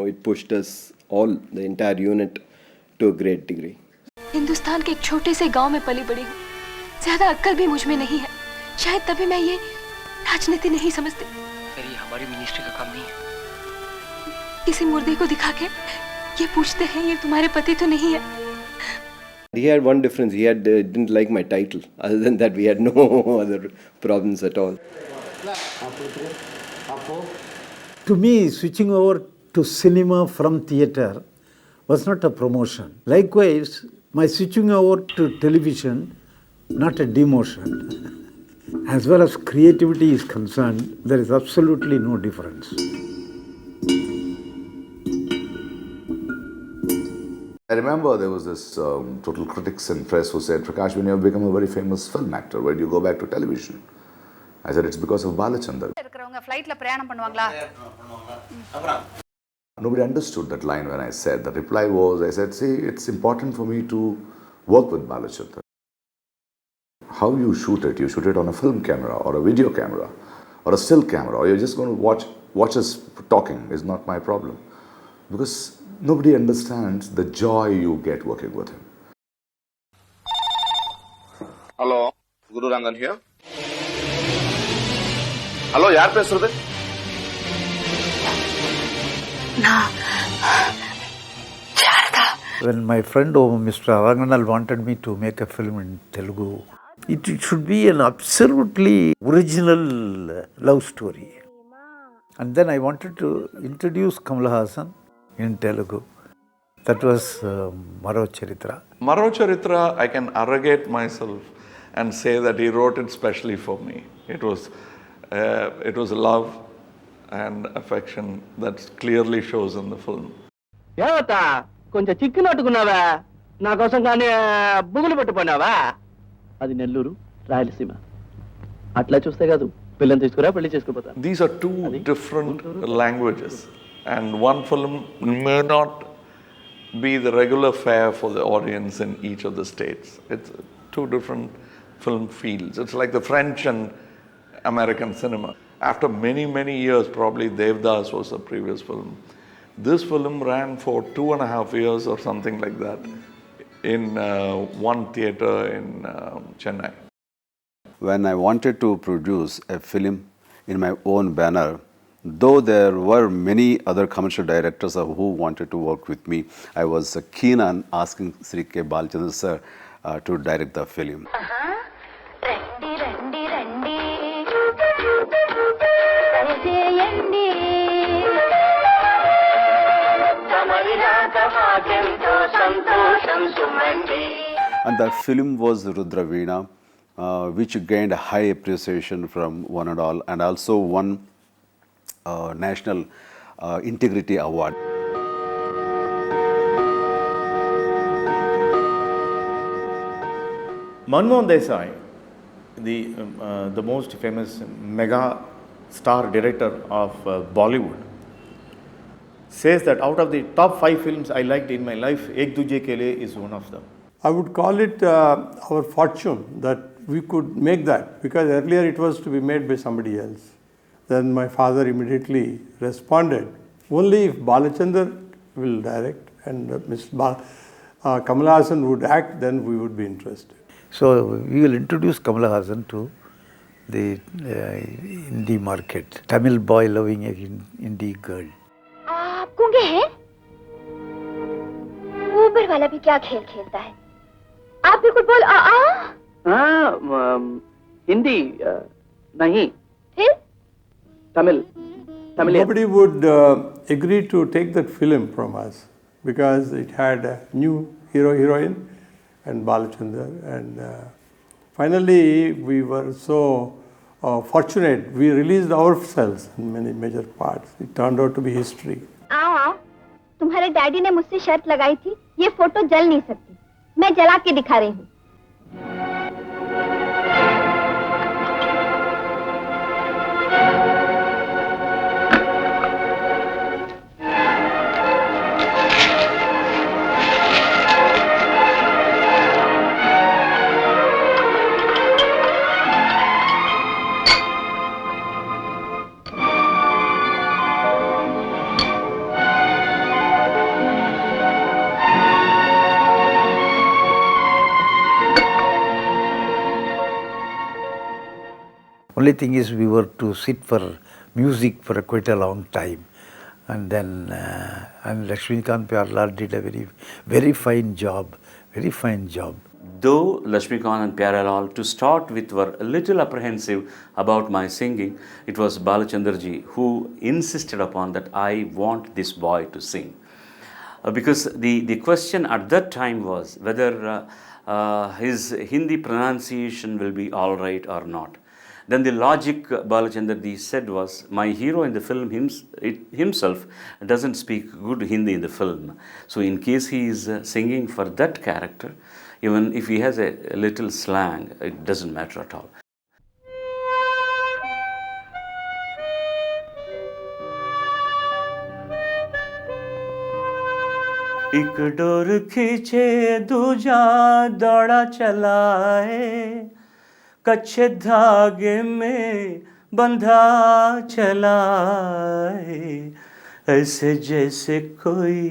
it pushed us all, the entire unit, to a great degree. Hindustan के एक छोटे से गांव में पली बड़ी हूँ. ज्यादा अक्ल भी मुझ में नहीं है. शायद तभी मैं ये राजनीति नहीं समझती. फिर ये हमारी मिनिस्ट्री का काम नहीं है. किसी मुर्दे को दिखा के ये पूछते हैं, ये तुम्हारे पति तो नहीं है? He had one difference. He didn't like my title. Other than that, we had no other problems at all. To me, switching over to cinema from theatre was not a promotion. Likewise, my switching over to television, not a demotion. As far as creativity is concerned, there is absolutely no difference. I remember there was this total critics and press who said, Prakash, when you have become a very famous film actor, why do you go back to television? I said, it's because of Balachandar. Nobody understood that line when I said. The reply was, I said, see, it's important for me to work with Balachandar. How you shoot it on a film camera or a video camera or a still camera, or you're just going to watch us talking is not my problem. Because nobody understands the joy you get working with him. Hello, Guru Rangan here. Hello, yaar pesrade? When my friend Mr. Aranganal wanted me to make a film in Telugu, it should be an absolutely original love story. And then I wanted to introduce Kamal Haasan in Telugu. That was Maro Charitra. Maro Charitra, I can arrogate myself and say that he wrote it specially for me. It was love and affection that clearly shows in the film. ఏవతా కొంచెం చిక్కినట్టుకున్నావా నా కోసం కానీ బుగులు పట్టుకున్నావా అది నెల్లూరు రాయలసీమ అట్లా చూస్తే కాదు పిల్లని తీసుకురా పెళ్లి చేసుకుపోతాను. These are two different languages, and one film may not be the regular fare for the audience in each of the states. It's two different film fields. It's like the French and American cinema. After many years, probably Devdas was the previous film. This film ran for 2.5 years or something like that in one theatre in Chennai. When I wanted to produce a film in my own banner, though there were many other commercial directors who wanted to work with me, I was keen on asking Sri K. Balachandran sir to direct the film. And the film was Rudraveena, which gained high appreciation from one and all, and also won National Integrity Award. Manmohan Desai, the most famous mega star director of Bollywood, says that out of the top 5 films I liked in my life, Ek Duje Ke Liye is one of them. I would call it our fortune that we could make that, because earlier it was to be made by somebody else. Then my father immediately responded, only if Balachandran will direct and Mr. Kamal Haasan would act, then we would be interested. So we will introduce Kamal Haasan to the Hindi market. Tamil boy loving a Hindi girl. आप गूंगे हैं? ऊपर वाला भी क्या खेल खेलता है? आप भी कुछ बोल हिंदी नहीं फिर Tamil Nobody would agree to take that film from us because it had a new heroine and Balachandran, and finally we were so fortunate, we released ourselves in many major parts. It turned out to be history. आओ तुम्हारे daddy ने मुझसे शर्त लगाई थी, ये photo जल नहीं सकती, मैं जला के दिखा रही हूँ. Only thing is we were to sit for music for quite a long time, and then and Lakshmikant Pyarelal did a very fine job, very fine job. Though Lakshmikant and Pyarelal to start with were a little apprehensive about my singing, it was Balachandran who insisted upon that I want this boy to sing. Because the question at that time was whether his Hindi pronunciation will be all right or not. Then the logic Balachandran said was, my hero in the film himself doesn't speak good Hindi in the film. So in case he is singing for that character, even if he has a little slang, it doesn't matter at all. एक door खींचे दूजा दौड़ा चलाए, कच्चे धागे में बंधा चलाए, ऐसे जैसे कोई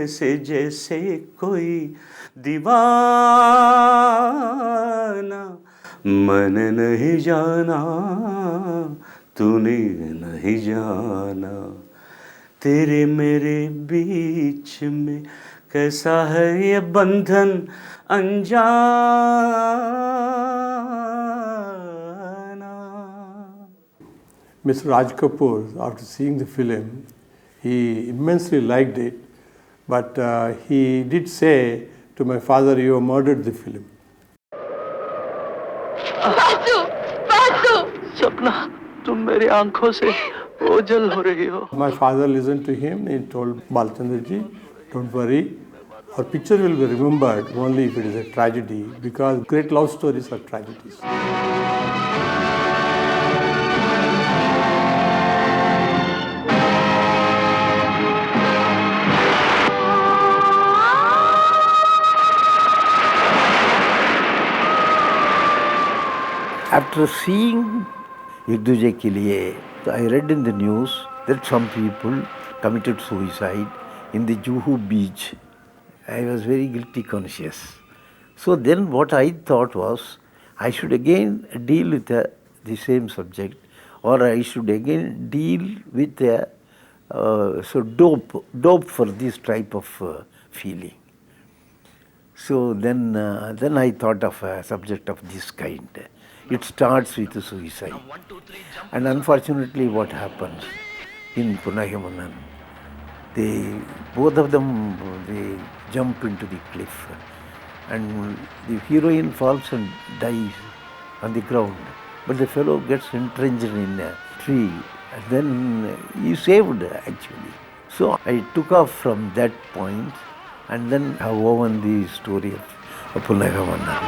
ऐसे जैसे कोई दीवाना, मैंने नहीं जाना तूने नहीं जाना, तेरे मेरे बीच में कैसा है ये बंधन अनजाना. Mr. Raj Kapoor, after seeing the film, he immensely liked it, But he did say to my father, "You have murdered the film." Vasu, Vasu, सपना, तुम मेरी आंखों से ओझल हो रही हो. My father listened to him. He told Balachandra ji, "Don't worry. Our picture will be remembered only if it is a tragedy, because great love stories are tragedies." After seeing एक दूजे के लिए, I read in the news that some people committed suicide in the Juhu beach. I was very guilty conscious. So then what I thought was, I should again deal with the same subject, or I should again deal with dope for this type of feeling. So then I thought of a subject of this kind. It starts with suicide. And unfortunately what happens in Punahamanan, both of them, they jump into the cliff, and the heroine falls and dies on the ground, but the fellow gets entrenched in a tree, and then he saved actually. So I took off from that point, and then have woven the story of Punahamanan.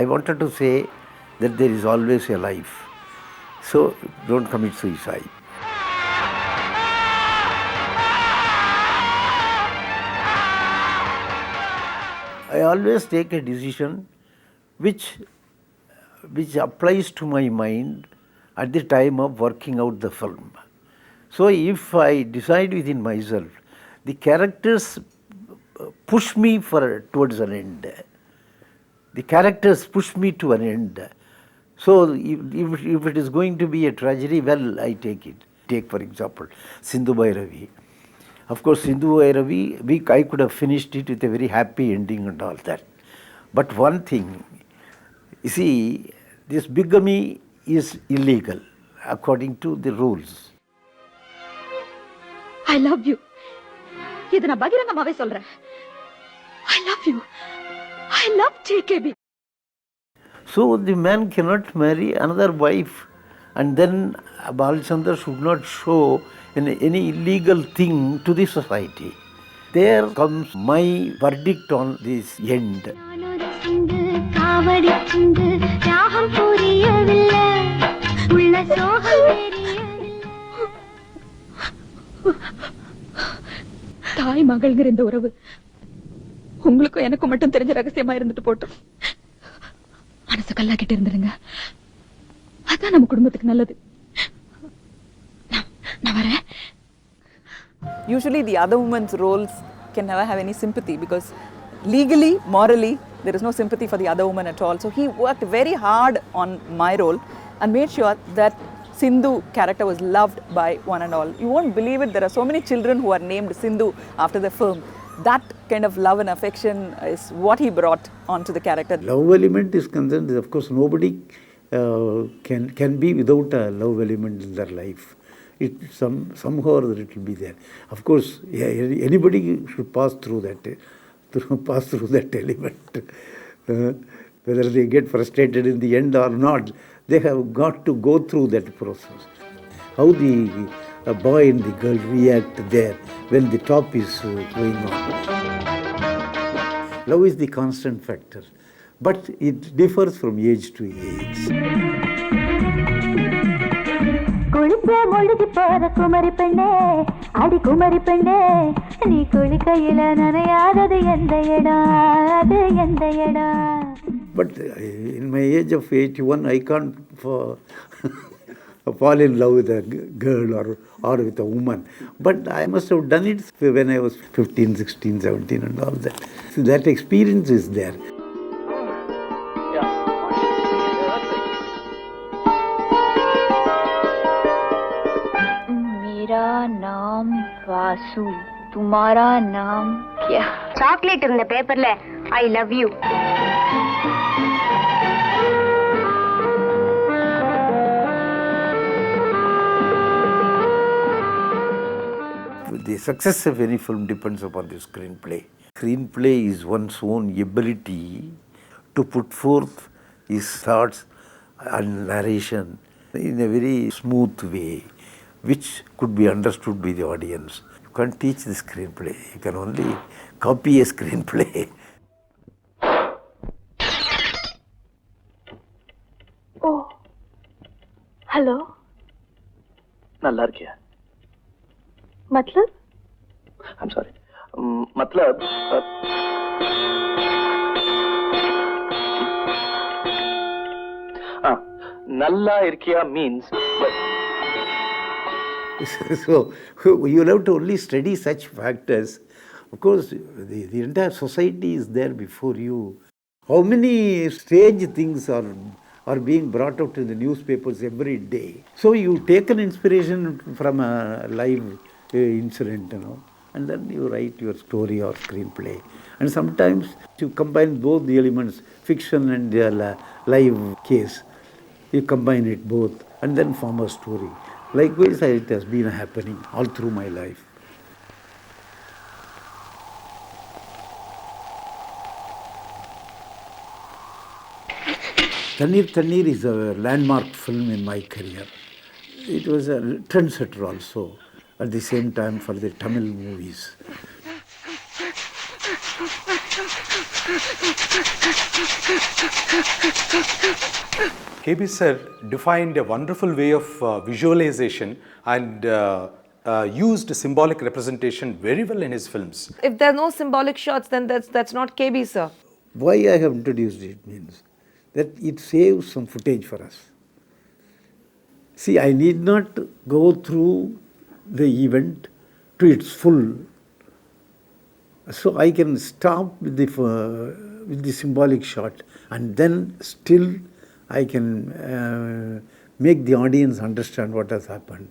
I wanted to say that there is always a life, so don't commit suicide. I always take a decision which applies to my mind at the time of working out the film. So if I decide within myself, the characters push me towards an end. The characters push me to an end. So if it is going to be a tragedy, well, I take it. Take, for example, Sindhu Bhairavi. Of course, Sindhu Bhairavi, I could have finished it with a very happy ending and all that. But one thing, you see, this bigamy is illegal according to the rules. I love you. இத நான் பகிரங்கமாவே சொல்றேன். I love you. I love JKB. So the man cannot marry another wife, and then Balachandra should not show any illegal thing to the society. There comes my verdict on this end. தாய் மகள்ங்கிற இந்த உறவு உங்களுக்கும் எனக்கும் மட்டும் தெரிஞ்ச ரகசியமா இருந்துட்டு போட்டோம். மனசு கல்லாக்கிட்டு இருந்துருங்க. அதான் நம்ம குடும்பத்துக்கு நல்லது. நான் வரேன். Usually the other woman's roles can never have any sympathy, because legally, morally, there is no sympathy for the other woman at all. So he worked very hard on my role and made sure that Sindhu character was loved by one and all. You won't believe it, there are so many children who are named Sindhu after the film. That kind of love and affection is what he brought onto the character. Love element is concerned, of course, nobody can be without a love element in their life. Somehow or other it will be there. Of course, anybody should pass through that element. Whether they get frustrated in the end or not, they have got to go through that process. How the boy and the girl react there when the top is going on. Love is the constant factor, but it differs from age to age. குளிக்க முழுகி போற குமரி பெண்ணே, அடி குமரி பெண்ணே, நீ குளிக்கையில நனையாதது எந்த இடம், அது எந்த இடம். But in my age of 81, I can't fall in love with a girl or with a woman. But I must have done it when I was 15, 16, 17 and all that. So that experience is there. मेरा नाम वासु, तुम्हारा नाम क्या? Chocolate இருந்த பேப்பர்ல I love you. success of any film depends upon the screenplay. Screenplay is one's own ability to put forth his thoughts and narration in a very smooth way, which could be understood by the audience. You can't teach the screenplay, you can only copy a screenplay. Oh, hello. நல்லா இருக்கியா? मतलब I'm sorry. मतलब நல்லா இருக்கியா means So you will have to only study such factors. Of course, the entire society is there before you. How many strange things are being brought out in the newspapers every day. So you take an inspiration from a live incident, and then you write your story or screenplay. And sometimes you combine both the elements, fiction and the live case. You combine it both and then form a story. Likewise, it has been happening all through my life. Tanneer Tanneer is a landmark film in my career. It was a trendsetter also at the same time for the Tamil movies. KB sir defined a wonderful way of visualization and used symbolic representation very well in his films. If there are no symbolic shots, then that's not KB sir. Why I have introduced it means that it saves some footage for us. See, I need not go through the event to its full. So I can stop with the symbolic shot, and then still I can make the audience understand what has happened.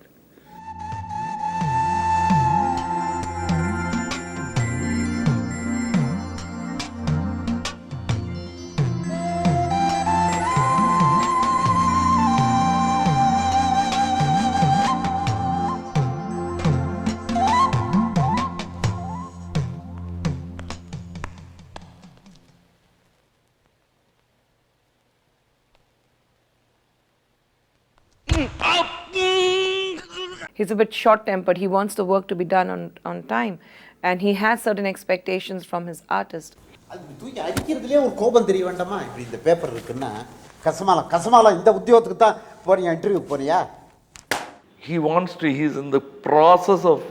He's a bit short-tempered. He wants the work to be done on time, and he has certain expectations from his artist. தூக்கி அடிக்கிறதுலேயே ஒரு கோபம் தெரிய வேண்டாமா? இப்படி இந்த paper இருக்குன்னா கசமாலா இந்த உத்தியோகத்துக்கு தான் போறியா, இன்டர்வியூக்கு போறியா? He wants to, he's in the process of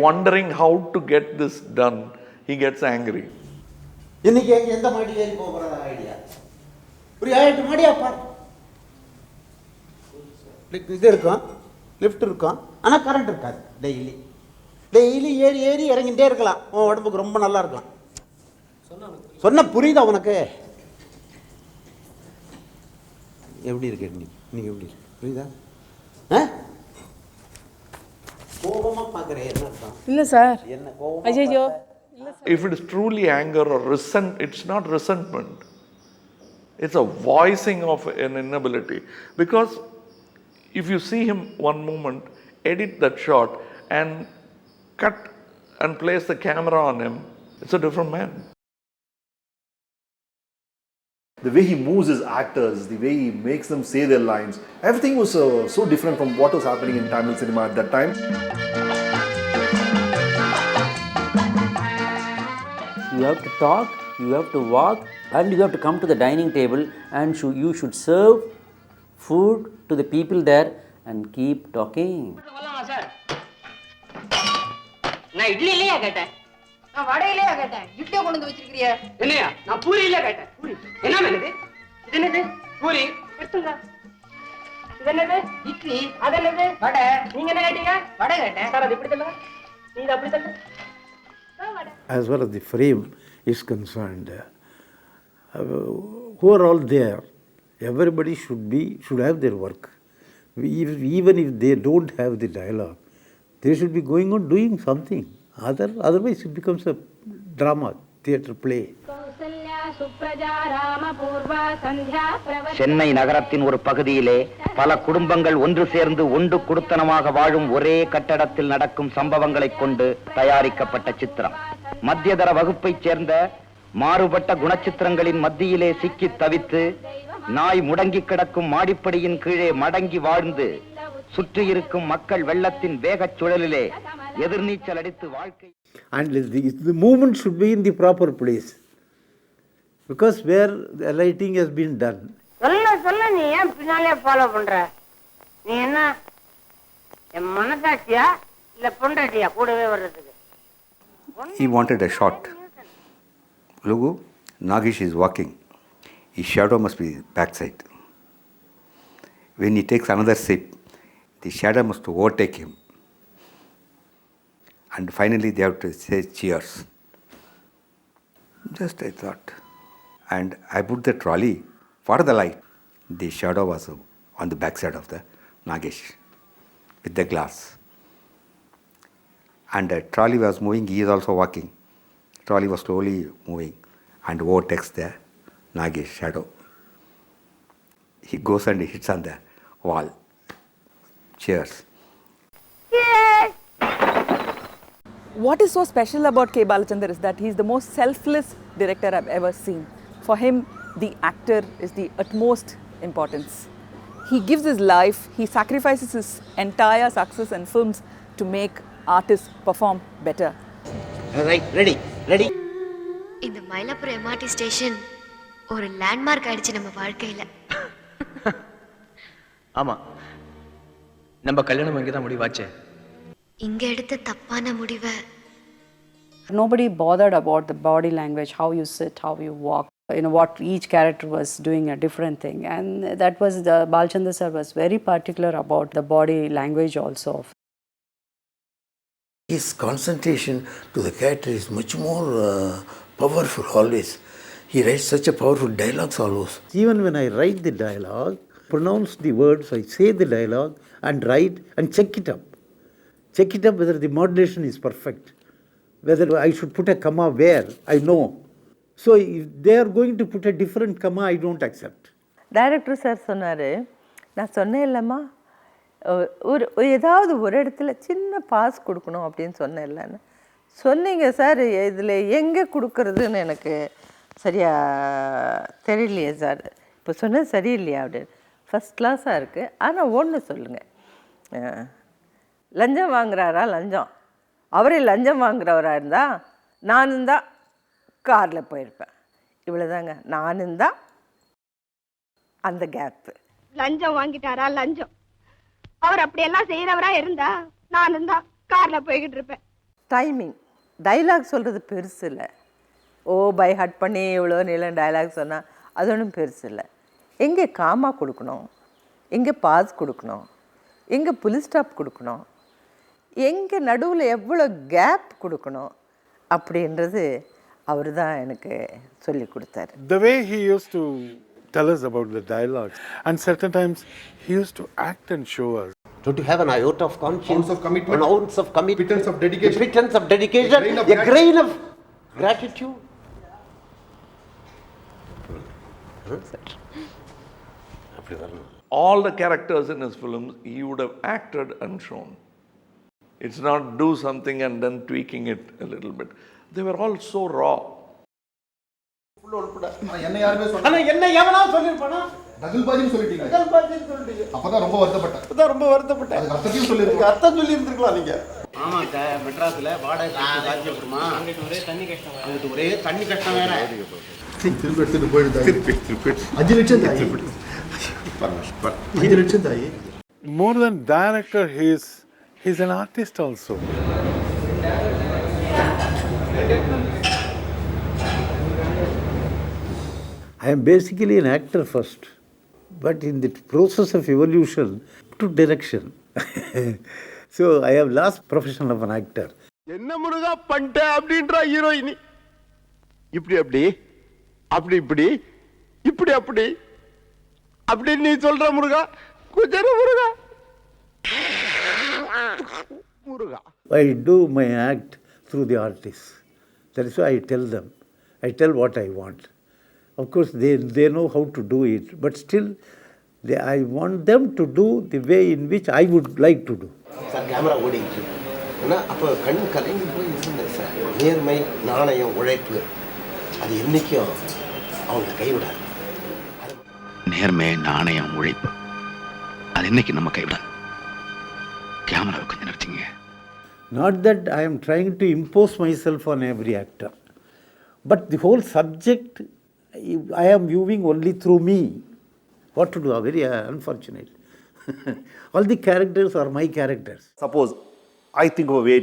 wondering how to get this done. He gets angry. இன்னைக்கு எந்த மாடி ஏறி போகிற ஐடியா? ஒரு 7-8 மாடியா பாரு. இது இருக்கும், லிஃப்ட் இருக்கும், ஆனால் கரண்ட் இருக்காது. டெய்லி ஏறி இறங்கிட்டே இருக்கலாம். உன் உடம்புக்கு ரொம்ப நல்லா இருக்கும். சொன்ன புரியுதா உனக்கு? எப்படி இருக்க நீ எப்படி இருக்கு புரியுதா? கோபமாக பார்க்குறேன் என்ன அர்த்தம்? இல்லை சார். என்ன கோபம்? ஐயோ. If it is truly anger or it's not resentment. It's a voicing of an inability. Because if you see him one moment, edit that shot and cut and place the camera on him, it's a different man. The way he moves his actors, the way he makes them say their lines, everything was so different from what was happening in Tamil cinema at that time. You have to talk, you have to walk, and you have to come to the dining table, and you should serve food to the people there and keep talking. நான் இட்லி இல்லையா கேட்டேன், நான் வடை இல்லையா கேட்டேன், இட்லியை கொண்டு வந்து வச்சிருக்கிறிய என்னையா? நான் பூரி இல்லையா கேட்டேன். பூரி என்ன என்னது? இது என்னது? பூரி எடுத்துங்க. இது என்னது? இட்லி. அது என்னது? வடை. நீங்க என்ன கேட்டீங்க? வடை கேட்டேன் சார். அது இப்படி தள்ள, நீ இது அப்படி தள்ள. As far as the frame is concerned, who are all there, everybody should have their work. Even if they don't have the dialogue, they should be going on doing something. Otherwise it becomes a drama, theatre play. Kausalya Chennai நகரத்தின் ஒரு பகுதியிலே பல குடும்பங்கள் ஒன்று சேர்ந்து ஒன்று குடுத்தனமாக வாழும் ஒரே கட்டடத்தில் நடக்கும் சம்பவங்களைக் கொண்டு தயாரிக்கப்பட்ட சித்திரம். மத்தியதர வகுப்பைச் சேர்ந்த மாறுபட்ட குணச்சித்திரங்களின் மத்தியிலே சிக்கி தவித்து நாய் முடங்கி கிடக்கும் மாடிப்படியின் கீழே மடங்கி வாழ்ந்து சுற்றி இருக்கும் மக்கள் வெள்ளத்தின் வேகச் சுழலிலே எதிர்நீச்சல் அடித்து வாழ்க்கை. And the movement should be in the proper place, because where the lighting has been done. சொல்ல நீ ஏன் பின்னாலே ஃபாலோ பண்ற? நீ என்ன என் மனசாட்சியா இல்ல பொண்டாட்டியா கூடவே வர்றதுக்கு? He wanted a shot. Look, Nagesh is walking. His shadow must be backside. When he takes another sip, the shadow must overtake him. And finally they have to say cheers. Just I thought. And I put the trolley for the light. The shadow was on the backside of the Nagesh with the glass. And the trolley was moving, he is also walking. Trolley was slowly moving and overtakes the Nagesh shadow. He goes and hits on the wall. Cheers. What is so special about K. Balachandar is that he is the most selfless director I've ever seen. For him, the actor is the utmost importance. He gives his life, he sacrifices his entire success in films to make artists perform better. Right, ready. இந்த Mylapore MRT station ஒரு landmark ஆயிடுச்சு நம்ம வாழ்க்கையில. ஆமா, நம்ம கல்யாணம் இங்கே தான் முடிவாச்சே. இங்க எடுத்த தப்பான முடிவை. Nobody bothered about the body language, how you sit, how you walk. What each character was doing a different thing, and that was Balachandar sir was very particular about the body language also. His concentration to the character is much more powerful always. He writes such a powerful dialogues always. Even when I write the dialogue, pronounce the words, I say the dialogue and write and check it up. Check it up whether the modulation is perfect. Whether I should put a comma where, I know. So if they are going to put a different comma, I don't accept. Director sir சொன்னார், நான் சொன்னேன் இல்லைம்மா, ஏதாவது ஒரு இடத்துல சின்ன pass கொடுக்கணும் அப்படின்னு சொன்னேன் இல்லைன்னு சொன்னீங்க சார். இதில் எங்கே கொடுக்கறதுன்னு எனக்கு சரியாக தெரியலையே சார். இப்போ சொன்னது சரியில்லையா அப்படின்னு. ஃபஸ்ட் கிளாஸாக இருக்குது. ஆனால் ஒன்று சொல்லுங்கள், லஞ்சம் வாங்குறாரா? லஞ்சம் அவரே லஞ்சம் வாங்குறவராக இருந்தால் நானும் தான் காரில் போயிருப்பேன். இவ்வளோதாங்க, நானும் தான் அந்த கேப்பு. லஞ்சம் வாங்கிட்டாரா? லஞ்சம் அவர் அப்படியெல்லாம் செய்யறவரா இருந்தா நானும் தான் கார்ல போய்கிட்டு இருப்பேன். டைமிங் டைலாக் சொல்கிறது பெருசு இல்லை. பை ஹட் பண்ணி இவ்வளோ நீளம் டைலாக் சொன்னால் அது ஒன்றும் பெருசு இல்லை. எங்கே காமா கொடுக்கணும், எங்கே பாஸ் கொடுக்கணும், எங்கே புலி ஸ்டாப் கொடுக்கணும், எங்கே நடுவில் எவ்வளோ கேப் கொடுக்கணும் அப்படின்றது அவர் தான் எனக்கு சொல்லி கொடுத்தாரு. The way he used to tell us about the dialogues, and certain times he used to act and show us. Don't you have an iota of conscience? Ounce of commitment. An ounce of commitment. Pretense of dedication. Pretense of dedication. A grain of gratitude. All the characters in his films, he would have acted and shown. It's not do something and then tweaking it a little bit. They were all so raw. என்ன யாருமே சொன்னா ஆனா என்ன எவனா சொல்லிருப்பானா? தகல்பாஜின்னு சொல்லிட்டீங்க. தகல்பாஜின்னு சொல்லிட்டீங்க. அப்பதான் ரொம்ப வருத்தப்பட்டேன். அதுக்கு அர்த்தத்தையும் சொல்லிருக்கீங்க. அர்த்தம் சொல்லி இருந்திருக்கலாம் நீங்க. ஆமா சார், மெட்ராஸ்ல வாடகை காசு கொடுமா? ஒரே தண்ணி கஷ்டம். அது ஒரே தண்ணி கஷ்டம் வேற. திருப்பி எடுத்துட்டு போயிடுதா? திருப்பி 5 லட்சம் தாயி. 5 லட்சம் தாயி. More than director, he's an artist also. I am basically an actor first, but in the process of evolution to direction. So I have lost profession of an actor. என்ன முருகா பண்ணிட்ட அப்படின்றா ஹீரோயினி. இப்படி அப்படி அப்படி இப்படி இப்படி அப்படி அப்படின்னு நீ சொல்ற முருகா, கொஞ்சம் Muruga Muruga. I do my act through the artists. That is why I tell them. I tell what I want. Of course, they know how to do it, but still, I want them to do the way in which I would like to do. Sir camera ஓடிச்சு ஆனால் அப்போ கண் கலங்கி போய் இருந்தேன் sir. நேர்மை, நாணயம், உழைப்பு அது என்றைக்கும் அவங்க கைவிடாது. நேர்மை, நாணயம், உழைப்பு அது இன்னைக்கு நம்ம கைவிடாது. கேமராவை கொஞ்சம் நிறுத்திங்க. Not that I am trying to impose myself on every actor, but the whole subject I am viewing only through me. What to do? Very unfortunate. All the characters are my characters. Suppose I think of a way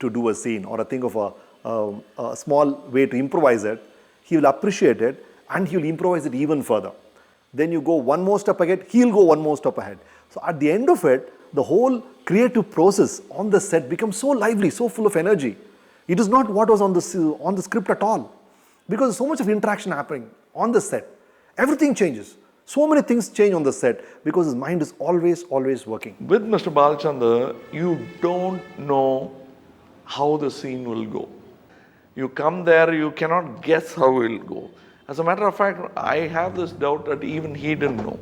to do a scene, or I think of a small way to improvise it, he will appreciate it and he will improvise it even further. Then you go one more step ahead, he'll go one more step ahead. So at the end of it, the whole creative process on the set becomes so lively, so full of energy. It is not what was on the script at all, because so much of interaction happening on the set. Everything changes. So many things change on the set because his mind is always working. With Mr. Balachandar, you don't know how the scene will go. You come there, you cannot guess how it will go. As a matter of fact, I have this doubt that even he didn't know.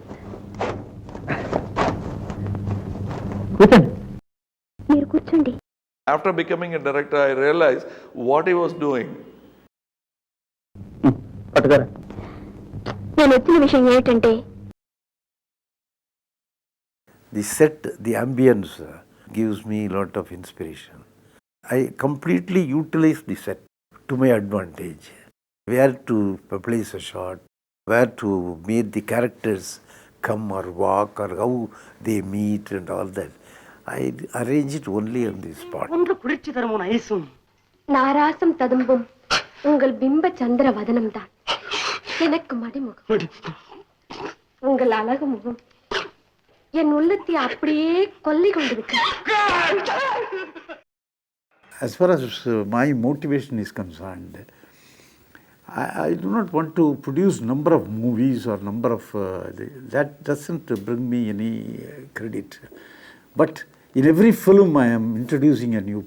After becoming a director, I realized what he was doing. The set, the ambience gives me a lot of inspiration. I completely utilize the set to my advantage. Where to place a shot, where to make the characters come or walk, or how they meet and all that. I arrange it only on the spot. நாராசம் ததும்பும் உங்கள் பிம்ப சந்திர வதனம் தான் எனக்கு மடிமுகம். உங்கள் அழகு முகம் என் உள்ளத்தை அப்படியே கொள்ளை கொண்டிருக்கிறது. As far as my motivation is concerned, I do not want to produce number of movies or number of that doesn't bring me any credit. But in every film I am introducing a new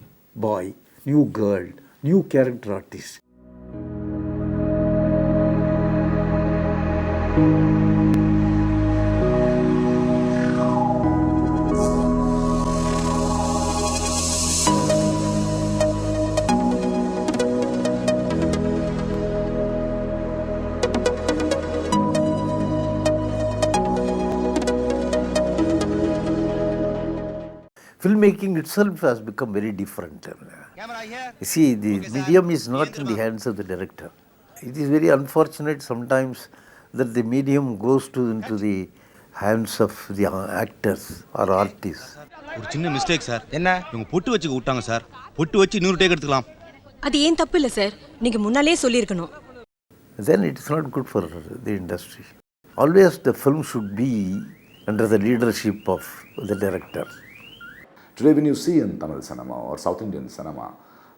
boy, new girl, new character artist. Filmmaking itself has become very different. You see, the medium is not in the hands of the director. It is very unfortunate sometimes that the medium goes into the hands of the actors or artists. ஒரு சின்ன mistake sir. என்ன? இவங்க பொட்டு வச்சு விட்டாங்க sir. பொட்டு வச்சு 100 take எடுத்துக்கலாம். அது ஏன் தப்பு இல்ல சார். நீங்க முன்னாலே சொல்லிருக்கணும். Then it is not good for the industry. Always the film should be under the leadership of the director. Today when you see in Tamil cinema or South Indian cinema,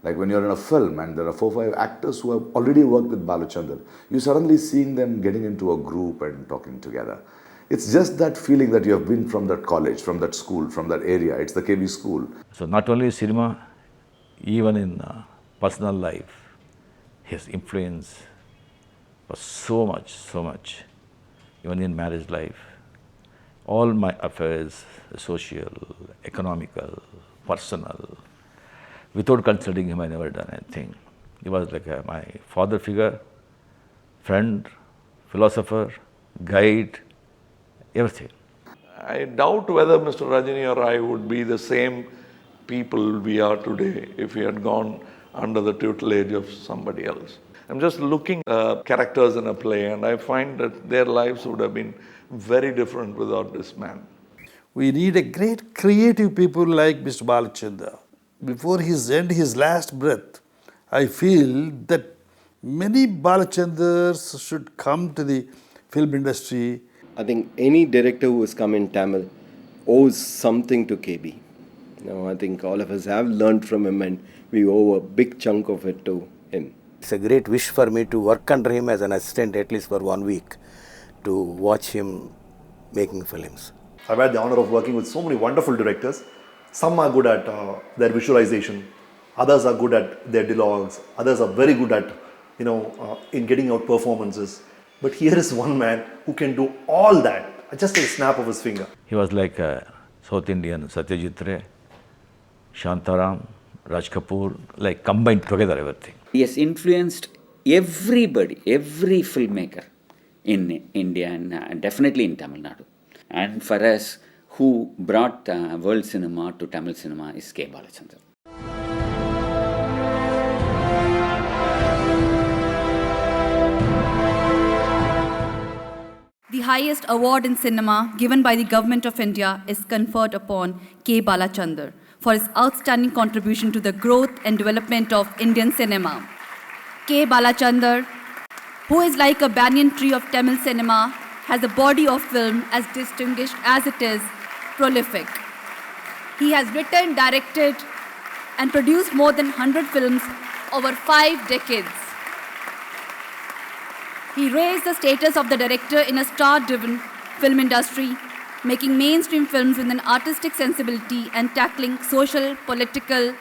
like when you're in a film and there are 4-5 actors who have already worked with Balachandar, you suddenly seeing them getting into a group and talking together. It's just that feeling that you have been from that college, from that school, from that area. It's the KB school. So not only cinema, even in personal life, his influence was so much, even in marriage life. All my affairs, social, economical, personal, without consulting him, I never done anything. He was like my father figure, friend, philosopher, guide, everything. I doubt whether Mr. Rajani or I would be the same people we are today if we had gone under the tutelage of somebody else. I'm just looking at characters in a play, and I find that their lives would have been very different without this man. We need a great creative people like Mr. Balachandar. Before his last breath, I feel that many Balachandars should come to the film industry. I think any director who has come in Tamil owes something to KB. I think all of us have learned from him, and we owe a big chunk of it to him. It's a great wish for me to work under him as an assistant at least for 1 week, to watch him making films. I've had the honor of working with so many wonderful directors. Some are good at their visualization, others are good at their dialogues, others are very good at in getting out performances. But here is one man who can do all that just at a snap of his finger. He was like a South Indian Satyajit Ray, Shantaram, Raj Kapoor, like combined together everything. He has influenced everybody, every filmmaker in India and definitely in Tamil Nadu. And for us, who brought world cinema to Tamil cinema is K. Balachandran. The highest award in cinema given by the Government of India is conferred upon K. Balachandran for his outstanding contribution to the growth and development of Indian cinema. K. Balachandran, who is like a banyan tree of Tamil cinema, has a body of film as distinguished as it is prolific. He has written, directed, and produced more than 100 films over 5 decades. He raised the status of the director in a star-driven film industry, making mainstream films with an artistic sensibility and tackling social, political,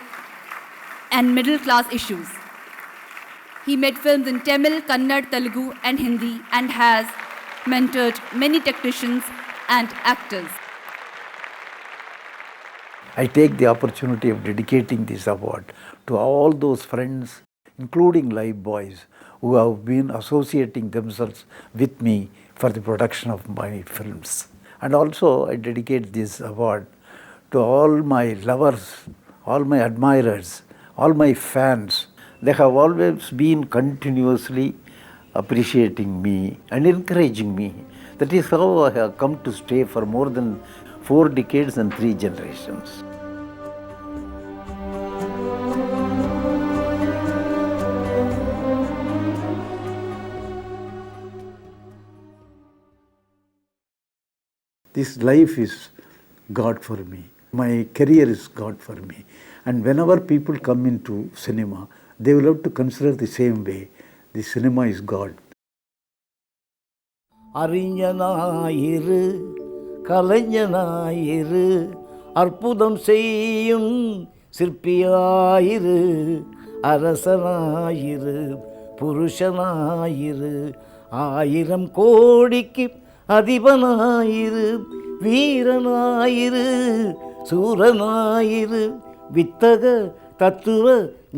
and middle-class issues. He made films in Tamil, Kannada, Telugu, and Hindi, and has mentored many technicians and actors. I take the opportunity of dedicating this award to all those friends, including Live Boys, who have been associating themselves with me for the production of my films. And also I dedicate this award to all my lovers, all my admirers, all my fans. They have always been continuously appreciating me and encouraging me. That is how I have come to stay for more than 4 decades and 3 generations. This life is God for me. My career is God for me. And whenever people come into cinema, they will have to consider the same way. The cinema is God. அறிஞனாயிரு கலைஞனாயிரு அற்புதம் செய்யும் சிற்பியாயிரு அரசனாயிரு புருஷனாயிரு 1000 கோடிக்கு அதிபனாயிரு வீரனாயிரு சூரனாயிரு வித்தக தத்துவ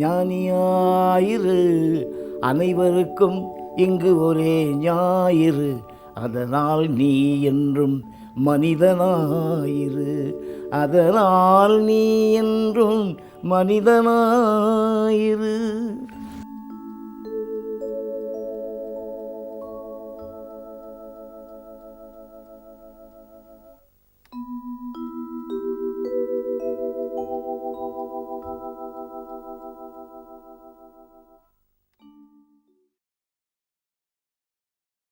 ஞானியாயிரு அனைவருக்கும் இங்கு ஒரே ஞாயிறு அதனால் நீ என்றும் மனிதனாயிரு அதனால் நீ என்றும் மனிதனாயிரு